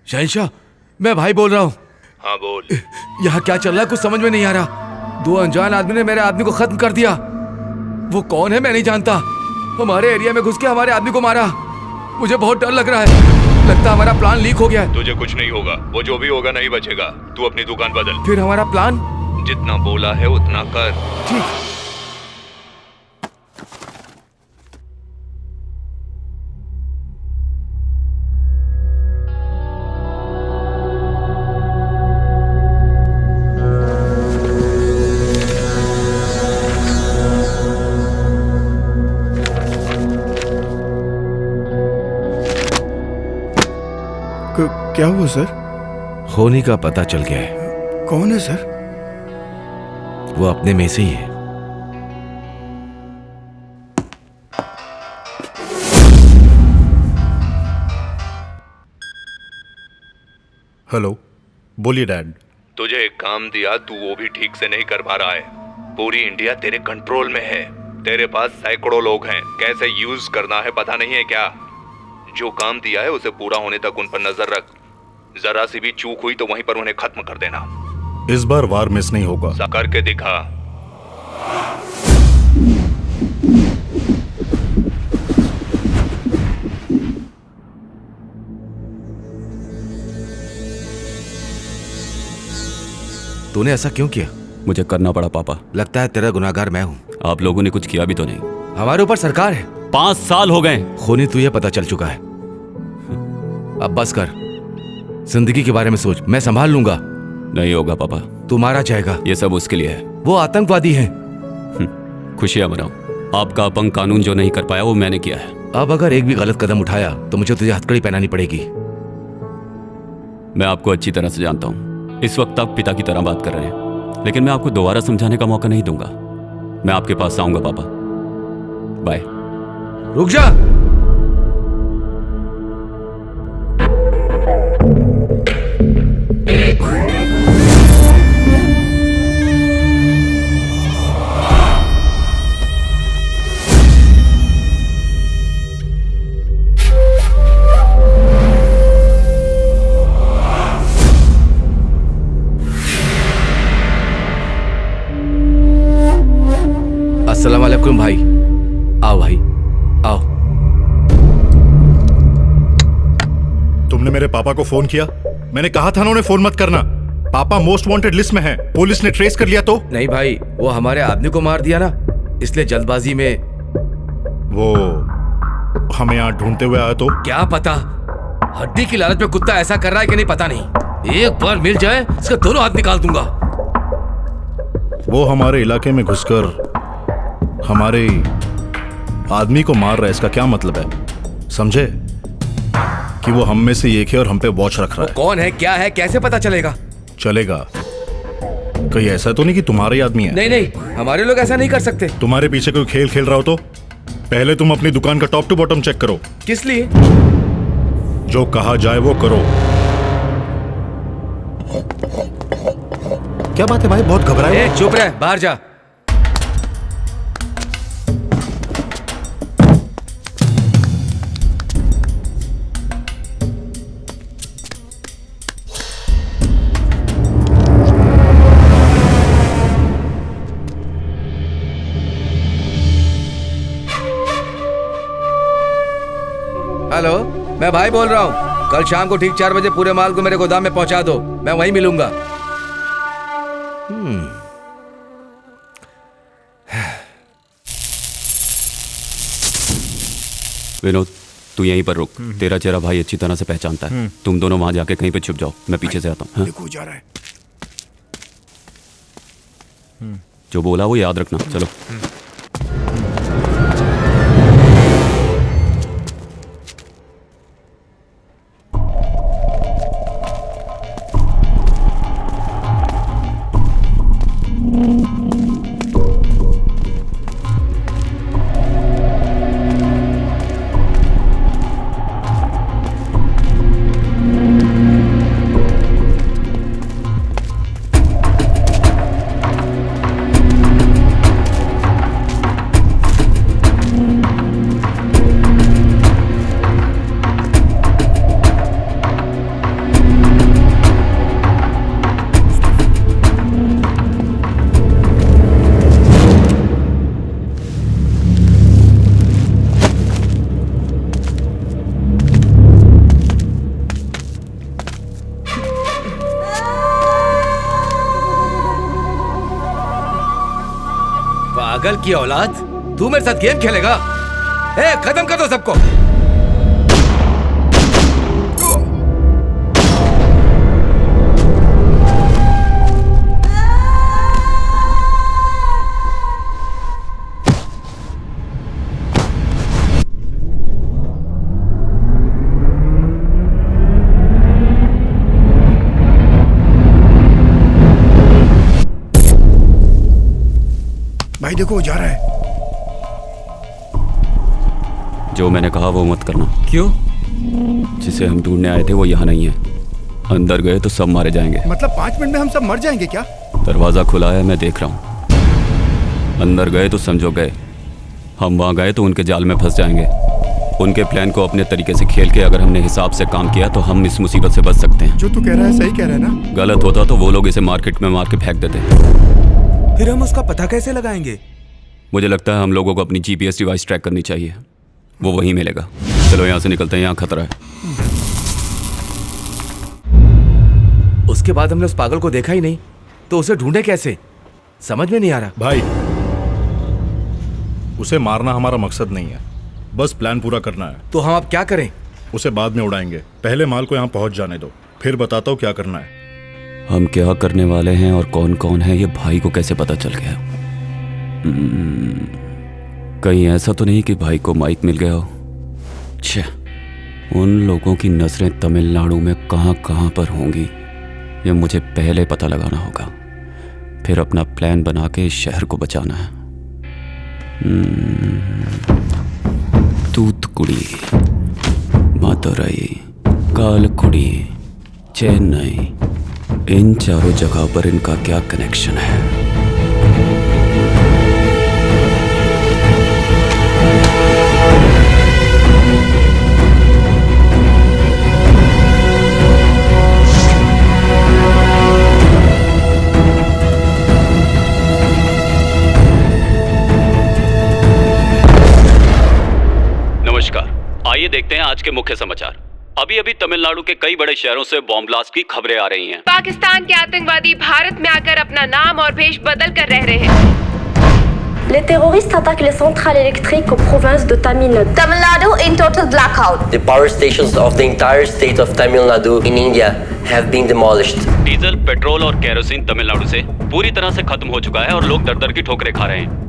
शहंशाह, मैं भाई बोल रहा हूँ। हाँ बोल। यहाँ क्या चल रहा है कुछ समझ में नहीं आ रहा। 2 अनजान आदमी ने मेरे आदमी को खत्म कर दिया। वो कौन है मैं नहीं जानता। हमारे एरिया में घुस के हमारे आदमी को मारा। मुझे बहुत डर लग रहा है। लगता है हमारा प्लान लीक हो गया है। तुझे कुछ नहीं होगा, वो जो भी होगा नहीं बचेगा। तू अपनी दुकान बदल। फिर हमारा प्लान? जितना बोला है उतना कर। ठीक। क्या हुआ सर? खोनी का पता चल गया है। कौन है सर? वो अपने में से ही है। हेलो, बोलिए डैड। तुझे एक काम दिया, तू वो भी ठीक से नहीं कर पा रहा है। पूरी इंडिया तेरे कंट्रोल में है, तेरे पास सैकड़ों लोग हैं, कैसे यूज करना है पता नहीं है क्या? जो काम दिया है उसे पूरा होने तक उन पर नजर रख। जरा सी भी चूक हुई तो वहीं पर उन्हें खत्म कर देना। इस बार वार मिस नहीं होगा। करके दिखा। तूने ऐसा क्यों किया? मुझे करना पड़ा पापा। लगता है तेरा गुनाहगार मैं हूं। आप लोगों ने कुछ किया भी तो नहीं। हमारे ऊपर सरकार है। 5 साल हो गए। खूनी तुझे पता चल चुका है। अब बस कर, जिंदगी के बारे में सोच। मैं संभाल लूंगा। नहीं होगा पापा। तू मारा जाएगा। ये सब उसके लिए है। वो आतंकवादी है। खुशियां मनाओ। आपका अपंग कानून जो नहीं कर पाया वो मैंने किया है। अब अगर एक भी गलत कदम उठाया तो मुझे तुझे हथकड़ी पहनानी पड़ेगी। मैं आपको अच्छी तरह से जानता हूँ। इस वक्त आप पिता की तरह बात कर रहे हैं, लेकिन मैं आपको दोबारा समझाने का मौका नहीं दूंगा। मैं आपके पास आऊंगा पापा। बाय। रुक जा। अस्सलाम वालेकुम भाई। आओ भाई, आओ। तुमने मेरे पापा को फोन किया? मैंने कहा था ना उन्हें फोन मत करना। पापा मोस्ट वांटेड लिस्ट में हैं। पुलिस ने ट्रेस कर लिया तो? नहीं भाई, वो हमारे आदमी को मार दिया ना, इसलिए जल्दबाजी में। वो हमें यहाँ ढूंढते हुए आया तो? क्या पता, हड्डी की लालच में कुत्ता ऐसा कर रहा है कि नहीं पता नहीं। एक बार मिल जाए इसके दोनों हाथ निकाल दूंगा। वो हमारे इलाके में घुसकर हमारे आदमी को मार रहा है। इसका क्या मतलब है? समझे कि वो हम में से एक है और हम पे वॉच रख रहा है। कौन है, क्या है, कैसे पता चलेगा? चलेगा। कहीं ऐसा तो नहीं कि तुम्हारा ही आदमी है? नहीं नहीं, हमारे लोग ऐसा नहीं कर सकते। तुम्हारे पीछे कोई खेल खेल रहा हो तो पहले तुम अपनी दुकान का टॉप टू बॉटम चेक करो। किस लिए? जो कहा जाए वो करो। क्या बात है भाई, बहुत घबराए? चुप रह, बाहर जा। हेलो, मैं भाई बोल रहा हूँ। कल शाम को ठीक 4 बजे पूरे माल को मेरे गोदाम में पहुंचा दो। मैं वहीं मिलूंगा। विनोद, तू यहीं पर रुक। तेरा चेहरा भाई अच्छी तरह से पहचानता है। तुम दोनों वहां जाके कहीं पे छुप जाओ, मैं पीछे से आता हूँ। देखो जा रहा है। जो बोला वो याद रखना। चलो। पागल की औलाद, तू मेरे साथ गेम खेलेगा? ए, खत्म कर दो सबको। भाई देखो वो जा रहा है। जो मैंने कहा वो मत करना। क्यों? जिसे हम ढूंढने आए थे वो यहाँ नहीं है। अंदर गए तो सब मारे जाएंगे। मतलब 5 मिनट में हम सब मर जाएंगे क्या? दरवाजा खुला है, मैं देख रहा हूँ। अंदर गए तो समझो गए। हम वहाँ गए तो उनके जाल में फंस जाएंगे। उनके प्लान को अपने तरीके से खेल के अगर हमने हिसाब से काम किया तो हम इस मुसीबत से बच सकते हैं। जो तू कह रहा है सही कह रहा है ना? गलत होता तो वो लोग इसे मार्केट में मार के फेंक देते। फिर हम उसका पता कैसे लगाएंगे? मुझे लगता है हम लोगों को अपनी GPS डिवाइस ट्रैक करनी चाहिए। वो वहीं मिलेगा। चलो यहाँ से निकलते हैं, यहाँ खतरा है। उसके बाद हमने उस पागल को देखा ही नहीं, तो उसे ढूंढे कैसे? समझ में नहीं आ रहा। भाई, उसे मारना हमारा मकसद नहीं है, बस प्लान पूरा करना है। तो हम अब क्या करें? उसे बाद में उड़ाएंगे, पहले माल को यहाँ पहुँच जाने दो, फिर बताता हूँ क्या करना है। हम क्या करने वाले हैं और कौन कौन है ये भाई को कैसे पता चल गया? कहीं ऐसा तो नहीं कि भाई को माइक मिल गया हो? छे, उन लोगों की नजरें तमिलनाडु में कहाँ कहाँ पर होंगी ये मुझे पहले पता लगाना होगा, फिर अपना प्लान बना के इस शहर को बचाना है। तूतुकुड़ी, मदुरई, कालकुड़ी, चेन्नई, इन चारों जगह पर इनका क्या कनेक्शन है? नमस्कार, आइए देखते हैं आज के मुख्य समाचार। अभी अभी तमिलनाडु के कई बड़े शहरों से बॉम्ब ब्लास्ट की खबरें आ रही हैं। पाकिस्तान के आतंकवादी भारत में आकर अपना नाम और भेष बदल कर रह रहे हैं। Les terroristes attaquent les centrales électriques aux provinces de Tamil Nadu. Tamil Nadu in total blackout. The power stations of the entire state of Tamil Nadu in India have been demolished. Diesel, petrol और kerosene Tamil Nadu से पूरी तरह से खत्म हो चुका है और लोग दर दर की ठोकरें खा रहे हैं।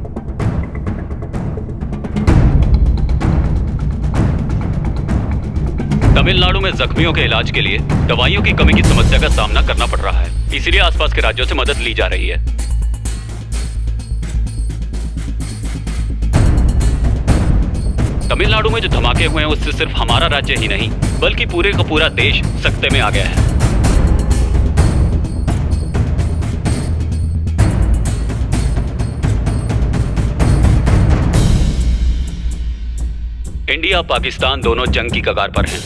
तमिलनाडु में जख्मियों के इलाज के लिए दवाइयों की कमी की समस्या का सामना करना पड़ रहा है, इसलिए आसपास के राज्यों से मदद ली जा रही है। तमिलनाडु में जो धमाके हुए हैं उससे सिर्फ हमारा राज्य ही नहीं बल्कि पूरे का पूरा देश सकते में आ गया है। इंडिया पाकिस्तान दोनों जंग की कगार पर हैं।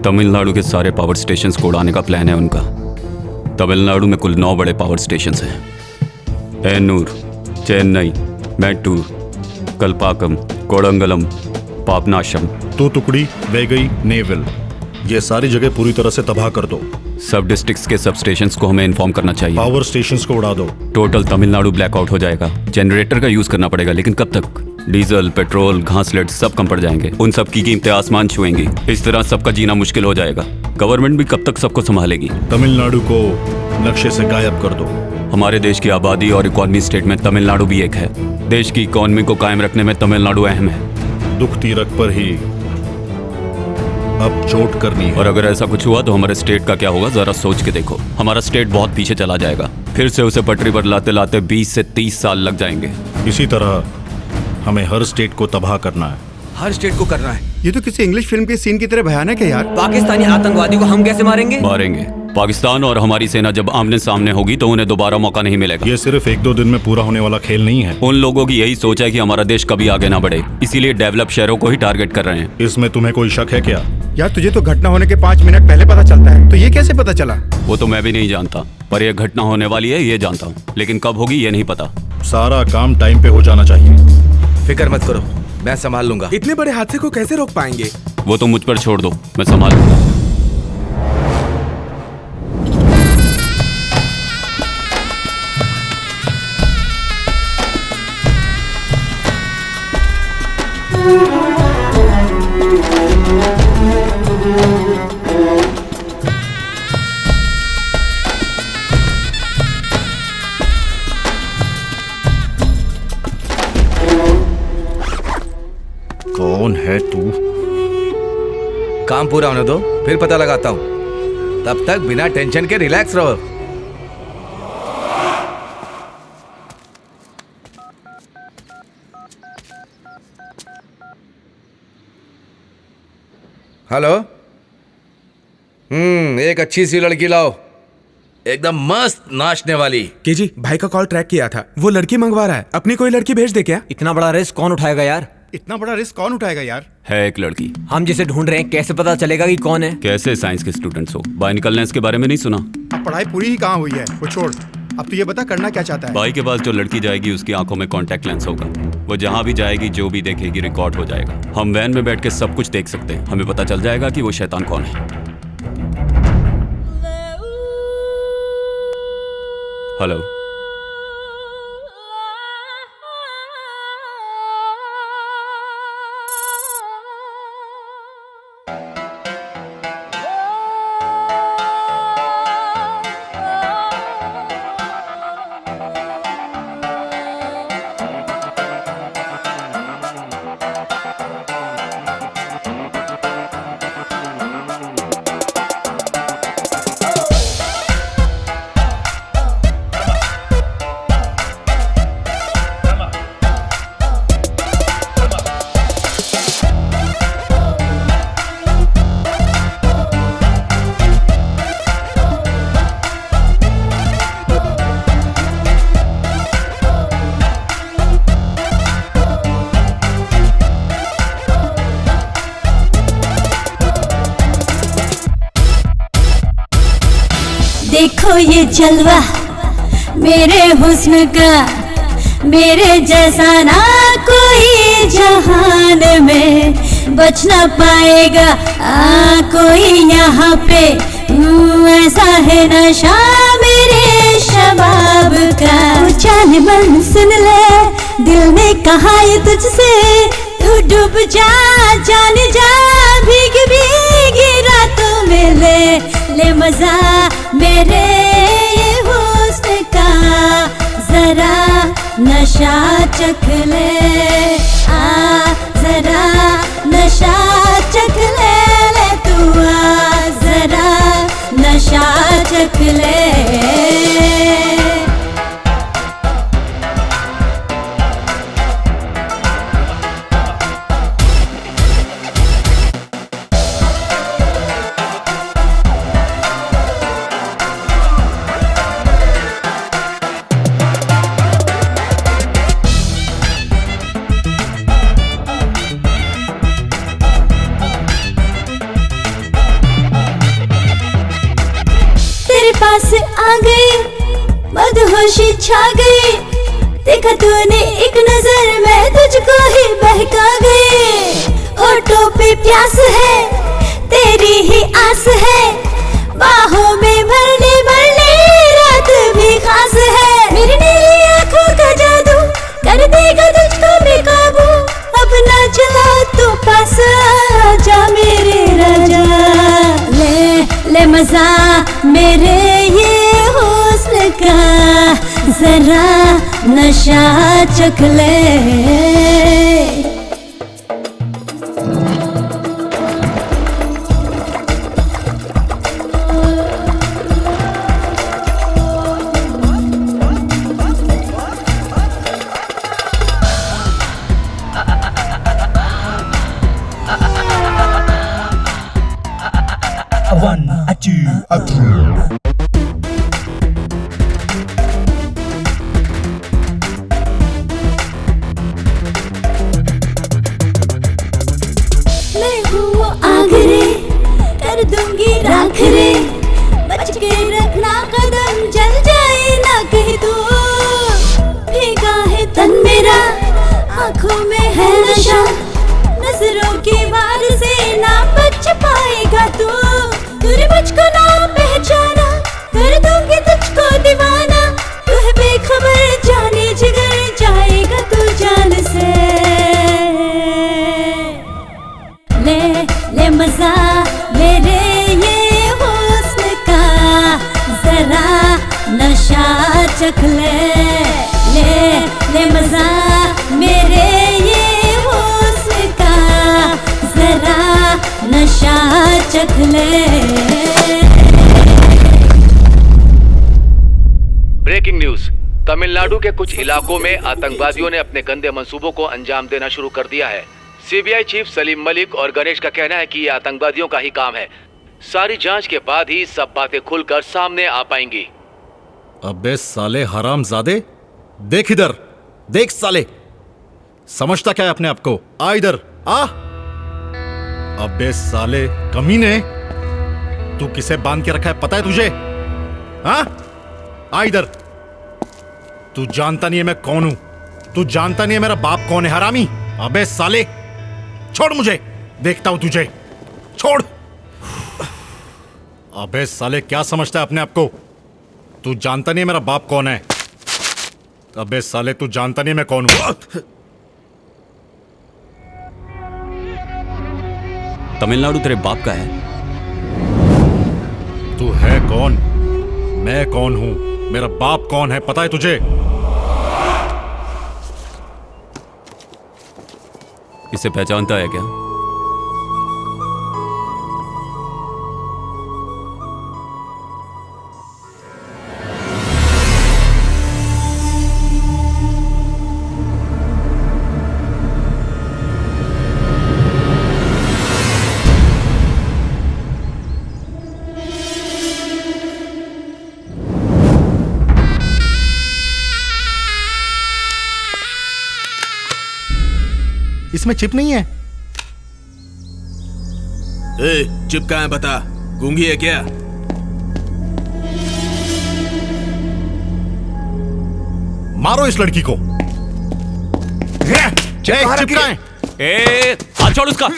तमिलनाडु के सारे पावर स्टेशंस को उड़ाने का प्लान है उनका। तमिलनाडु में कुल 9 बड़े पावर स्टेशंस हैं। एन्नूर, चेन्नई, मैट्टूर, कल्पाकम, कोडंगलम, पापनाशम, तूतुकुड़ी, वेगई, नेवल, ये सारी जगह पूरी तरह से तबाह कर दो। सब डिस्ट्रिक्ट्स के सब स्टेशंस को हमें इन्फॉर्म करना चाहिए। पावर स्टेशंस को उड़ा दो। टोटल तमिलनाडु ब्लैकआउट हो जाएगा। जनरेटर का यूज करना पड़ेगा, लेकिन कब तक? डीजल, पेट्रोल, घासलेट सब कम पड़ जाएंगे। उन सब की कीमतें आसमान छुएंगी। इस तरह सबका जीना मुश्किल हो जाएगा। गवर्नमेंट भी कब तक सबको संभालेगी? तमिलनाडु को नक्शे से गायब कर दो। हमारे देश की आबादी और इकोनॉमी स्टेट में तमिलनाडु भी एक है। देश की इकोनॉमी को कायम रखने में तमिलनाडु अहम है। दुख तीरक पर ही अब चोट करनी है। और अगर ऐसा कुछ हुआ तो हमारे स्टेट का क्या होगा, जरा सोच के देखो। हमारा स्टेट बहुत पीछे चला जाएगा। फिर से उसे पटरी पर लाते लाते 20 से 30 साल लग जाएंगे। इसी तरह हमें हर स्टेट को तबाह करना है। हर स्टेट को करना है। ये तो किसी इंग्लिश फिल्म के सीन की तरह भयानक है यार। पाकिस्तानी आतंकवादी को हम कैसे मारेंगे? मारेंगे। पाकिस्तान और हमारी सेना जब आमने सामने होगी तो उन्हें दोबारा मौका नहीं मिलेगा। ये सिर्फ 1-2 दिन में पूरा होने वाला खेल नहीं है। उन लोगों की यही सोच है कि हमारा देश कभी आगे ना बढ़े, इसीलिए डेवलप शहरों को ही टारगेट कर रहे हैं। इसमें तुम्हें कोई शक है क्या? यार तुझे तो घटना होने के 5 मिनट पहले पता चलता है, तो ये कैसे पता चला? वो तो मैं भी नहीं जानता, पर यह घटना होने वाली है ये जानता हूँ, लेकिन कब होगी ये नहीं पता। सारा काम टाइम पे हो जाना चाहिए। फिक्र मत करो, मैं संभाल लूंगा। इतने बड़े हादसे को कैसे रोक पाएंगे? वो तो मुझ पर छोड़ दो, मैं संभाल लूंगा। काम पूरा होने दो, फिर पता लगाता हूँ। तब तक बिना टेंशन के रिलैक्स रहो। हेलो। एक अच्छी सी लड़की लाओ, एकदम मस्त नाचने वाली। केजी, भाई का कॉल ट्रैक किया था, वो लड़की मंगवा रहा है। अपनी कोई लड़की भेज दे क्या? इतना बड़ा रिस्क कौन उठाएगा यार? इतना बड़ा रिस्क कौन उठाएगा यार? है एक लड़की। हम जिसे ढूंढ रहे हैं कैसे पता चलेगा कि कौन है? कैसे साइंस के स्टूडेंट्स हो, बाहर निकलने इसके बारे में नहीं सुना? अब पढ़ाई पूरी ही कहाँ हुई है, वो छोड़। अब तो ये बता करना क्या चाहता है? भाई के पास जो लड़की जाएगी उसकी आंखों में कांटेक्ट लेंस होगा। वो जहाँ भी जाएगी जो भी देखेगी रिकॉर्ड हो जाएगा। हम वैन में बैठ के सब कुछ देख सकते हैं। हमें पता चल जाएगा कि वो शैतान कौन है। हेलो। देखो ये जलवा मेरे हुस्न का, मेरे जैसा ना कोई जहान में बच ना पाएगा कोई यहाँ पे। ऐसा है नशा मेरे शबाब का। जान मन सुन ले, दिल ने कहा ये तुझसे, तू डूब जा जान जा, भीग भीगी रातों में ले मजा मेरे ये हुस्न का। जरा नशा चख ले, जरा नशा चख ले तू, जरा नशा चख ले। पास आ गई, मदहोशी छा गई, देखा तूने एक नजर में तुझको ही बहका गई। होठों पे प्यास है, तेरी ही आस है, बाहों में भरने रात भी खास है। मेरी नीली आंखों का जादू कर देगा तुझको बेकाबू, अब ना चला तो पास जा मेरे राजा। ले मजा मेरे ये हुस्न का, जरा नशा चख ले। मैं हूँ आग रे, कर दूंगी राख रे, बच के रखना कदम जल जाए ना कहीं दूर। भीगा है तन मेरा, आँखों में है नशा, नजरों की वार से ना बच पाएगा तू। तूने मुझको ना पहचाना, कर दूंगी तुझको दीवाना, तू है बेखबर जाने जिगर, जाएगा तू जान से। ले मजा मेरे ये हुस्न का, जरा नशा चख ले मजा मेरे ये हुस्न का, जरा नशा रख ले। Breaking news. तमिलनाडु के कुछ इलाकों में आतंकवादियों ने अपने गंदे मंसूबों को अंजाम देना शुरू कर दिया है। सीबीआई चीफ सलीम मलिक और गणेश का कहना है कि ये आतंकवादियों का ही काम है। सारी जांच के बाद ही सब बातें खुलकर सामने आ पाएंगी। अबे साले हरामजादे, देख इधर, देख साले, समझता क्या है अपने आप को? आ इधर आ। अबे साले कमीने, तू किसे बांध के रखा है पता है तुझे? हाँ, आ इधर। तू जानता नहीं है मैं कौन हूं, तू जानता नहीं है मेरा बाप कौन है हरामी। अबे साले छोड़ मुझे, देखता हूं तुझे, छोड़। अबे साले क्या समझता है अपने आप को? तू जानता नहीं है मेरा बाप कौन है। अबे साले तू जानता नहीं मैं कौन हूं। तमिलनाडु तेरे बाप का है? तू है कौन? मैं कौन हूं? मेरा बाप कौन है पता है तुझे? इसे पहचानता है क्या? इसमें चिप नहीं है। चिप कहाँ है बता? गूंगी है क्या? मारो इस लड़की को। चिप कहाँ है? हाथ छोड़ उसका।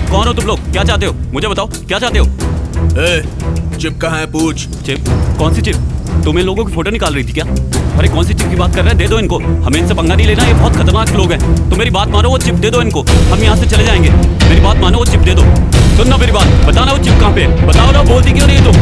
कौन हो तुम लोग? क्या चाहते हो? मुझे बताओ क्या चाहते हो? चिप कहाँ है पूछ। चिप? कौन सी चिप? तुम इन लोगों की फोटो निकाल रही थी क्या? अरे कौन सी चिप की बात कर रहे हैं? दे दो इनको, हमें इनसे पंगा नहीं लेना, ये बहुत खतरनाक लोग हैं। तो मेरी बात मानो, वो चिप दे दो इनको, हम यहाँ से चले जाएंगे। मेरी बात मानो, वो चिप दे दो। सुनना मेरी बात, बताना वो चिप कहाँ पे है, बताओ ना, बोलती क्यों नहीं तुम?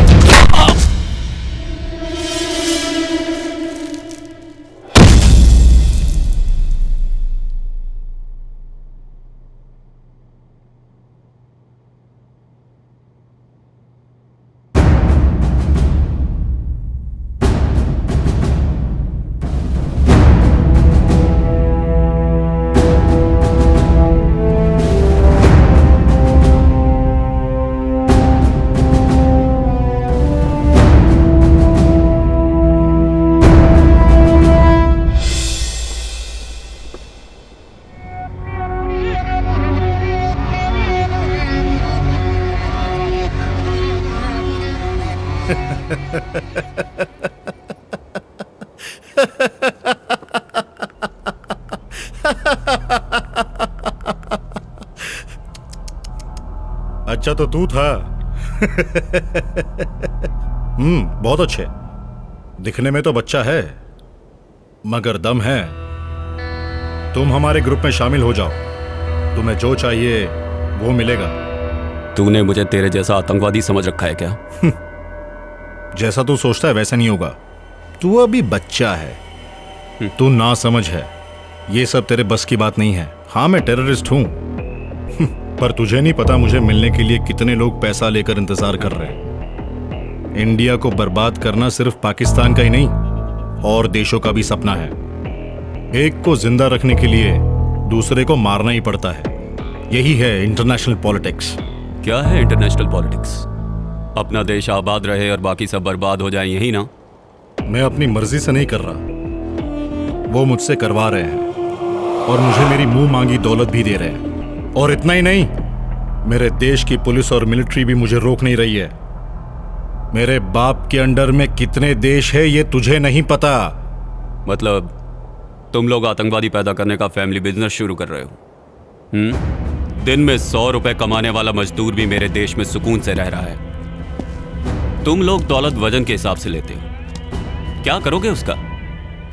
अच्छा तो तू था। बहुत अच्छे, दिखने में तो बच्चा है मगर दम है। तुम हमारे ग्रुप में शामिल हो जाओ, तुम्हें जो चाहिए वो मिलेगा। तूने मुझे तेरे जैसा आतंकवादी समझ रखा है क्या? जैसा तू सोचता है वैसा नहीं होगा। तू अभी बच्चा है, तू ना समझ है, ये सब तेरे बस की बात नहीं है। हाँ मैं टेररिस्ट हूं, पर तुझे नहीं पता मुझे मिलने के लिए कितने लोग पैसा लेकर इंतजार कर रहे हैं। इंडिया को बर्बाद करना सिर्फ पाकिस्तान का ही नहीं और देशों का भी सपना है। एक को जिंदा रखने के लिए दूसरे को मारना ही पड़ता है। यही है इंटरनेशनल पॉलिटिक्स। क्या है इंटरनेशनल पॉलिटिक्स? अपना देश आबाद रहे और बाकी सब बर्बाद हो जाए, यही ना? मैं अपनी मर्जी से नहीं कर रहा, वो मुझसे करवा रहे हैं और मुझे मेरी मुंह मांगी दौलत भी दे रहे हैं। और इतना ही नहीं, मेरे देश की पुलिस और मिलिट्री भी मुझे रोक नहीं रही है। मेरे बाप के अंडर में कितने देश है ये तुझे नहीं पता। मतलब तुम लोग आतंकवादी पैदा करने का फैमिली बिजनेस शुरू कर रहे हो? दिन में 100 रुपए कमाने वाला मजदूर भी मेरे देश में सुकून से रह रहा है। तुम लोग दौलत वजन के हिसाब से लेते हो, क्या करोगे उसका?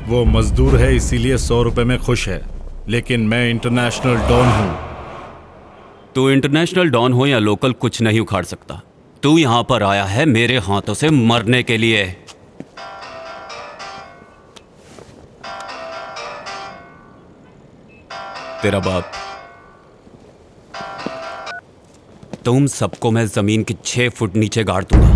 वो मजदूर है इसीलिए 100 रुपए में खुश है, लेकिन मैं इंटरनेशनल डॉन हूं। तू इंटरनेशनल डॉन हो या लोकल, कुछ नहीं उखाड़ सकता। तू यहां पर आया है मेरे हाथों से मरने के लिए। तेरा बाप तुम सबको मैं जमीन के 6 फुट नीचे गाड़ दूंगा।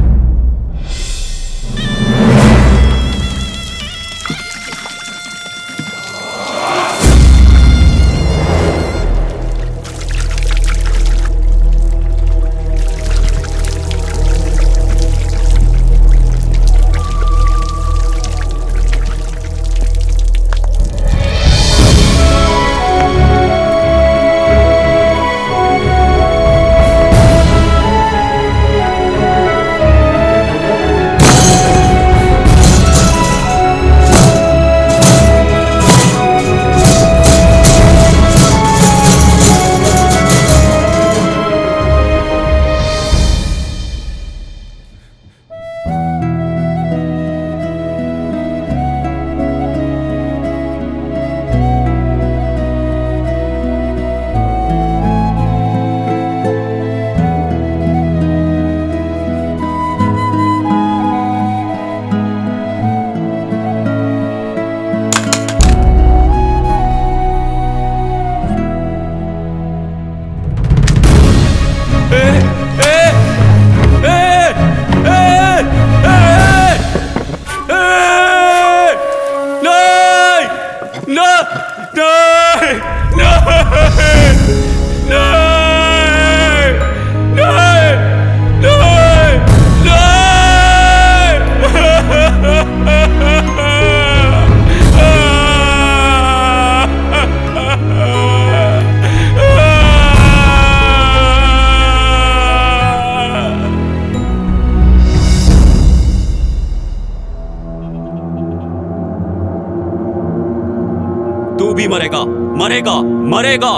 तू भी मरेगा, मरेगा, मरेगा,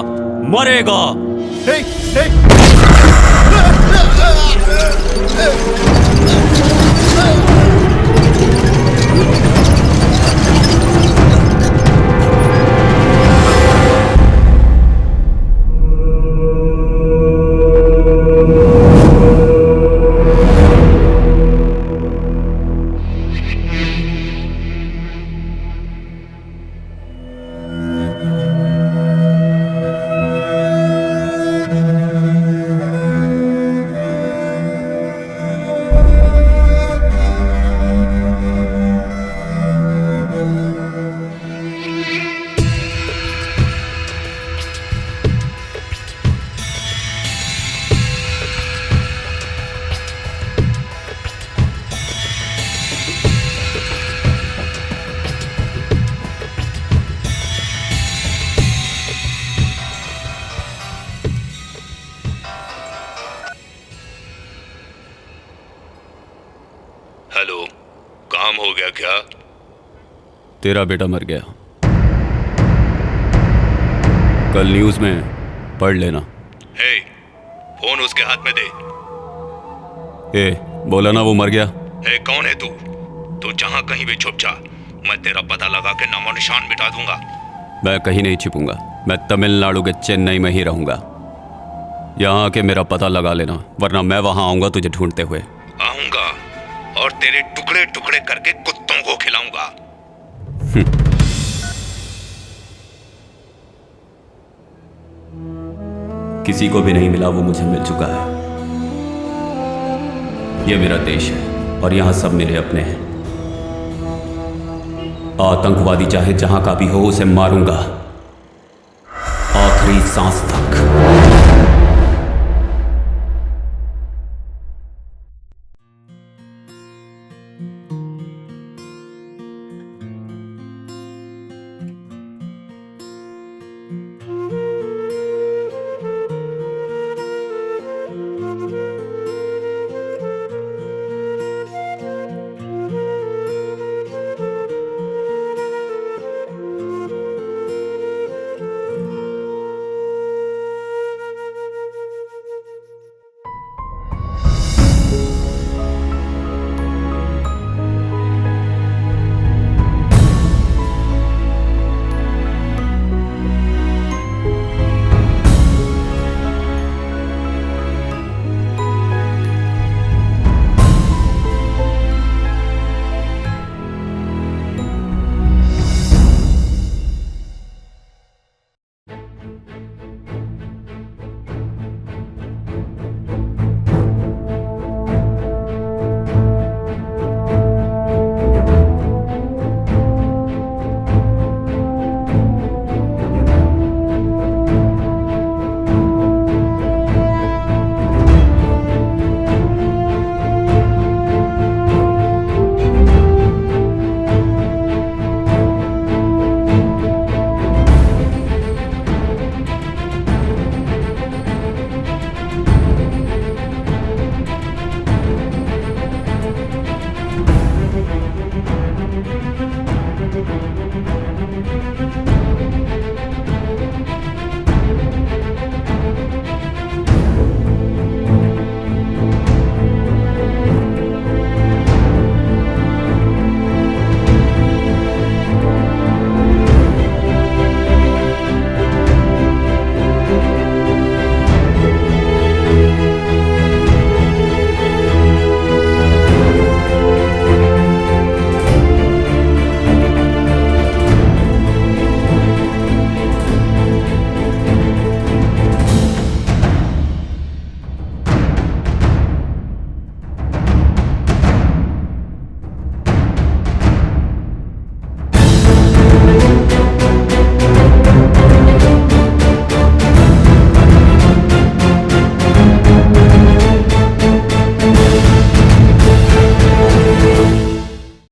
मरेगा। हेलो, काम हो गया क्या? तेरा बेटा मर गया। कल न्यूज़ में पढ़ लेना। हे, फोन उसके हाथ में दे। ए, बोला ना वो मर गया। हे, कौन है तू? तू जहां कहीं भी छुप जा, मैं तेरा पता लगा के नामो निशान मिटा दूंगा। मैं कहीं नहीं छिपूंगा। मैं तमिलनाडु के चेन्नई में ही रहूंगा। यहाँ आके मेरा पता लगा लेना, वरना मैं वहां आऊंगा तुझे ढूंढते हुए। आऊंगा और तेरे टुकड़े टुकड़े करके कुत्तों को खिलाऊंगा। किसी को भी नहीं मिला वो मुझे मिल चुका है। ये मेरा देश है और यहाँ सब मेरे अपने हैं। आतंकवादी चाहे जहां का भी हो उसे मारूंगा, आखिरी सांस तक।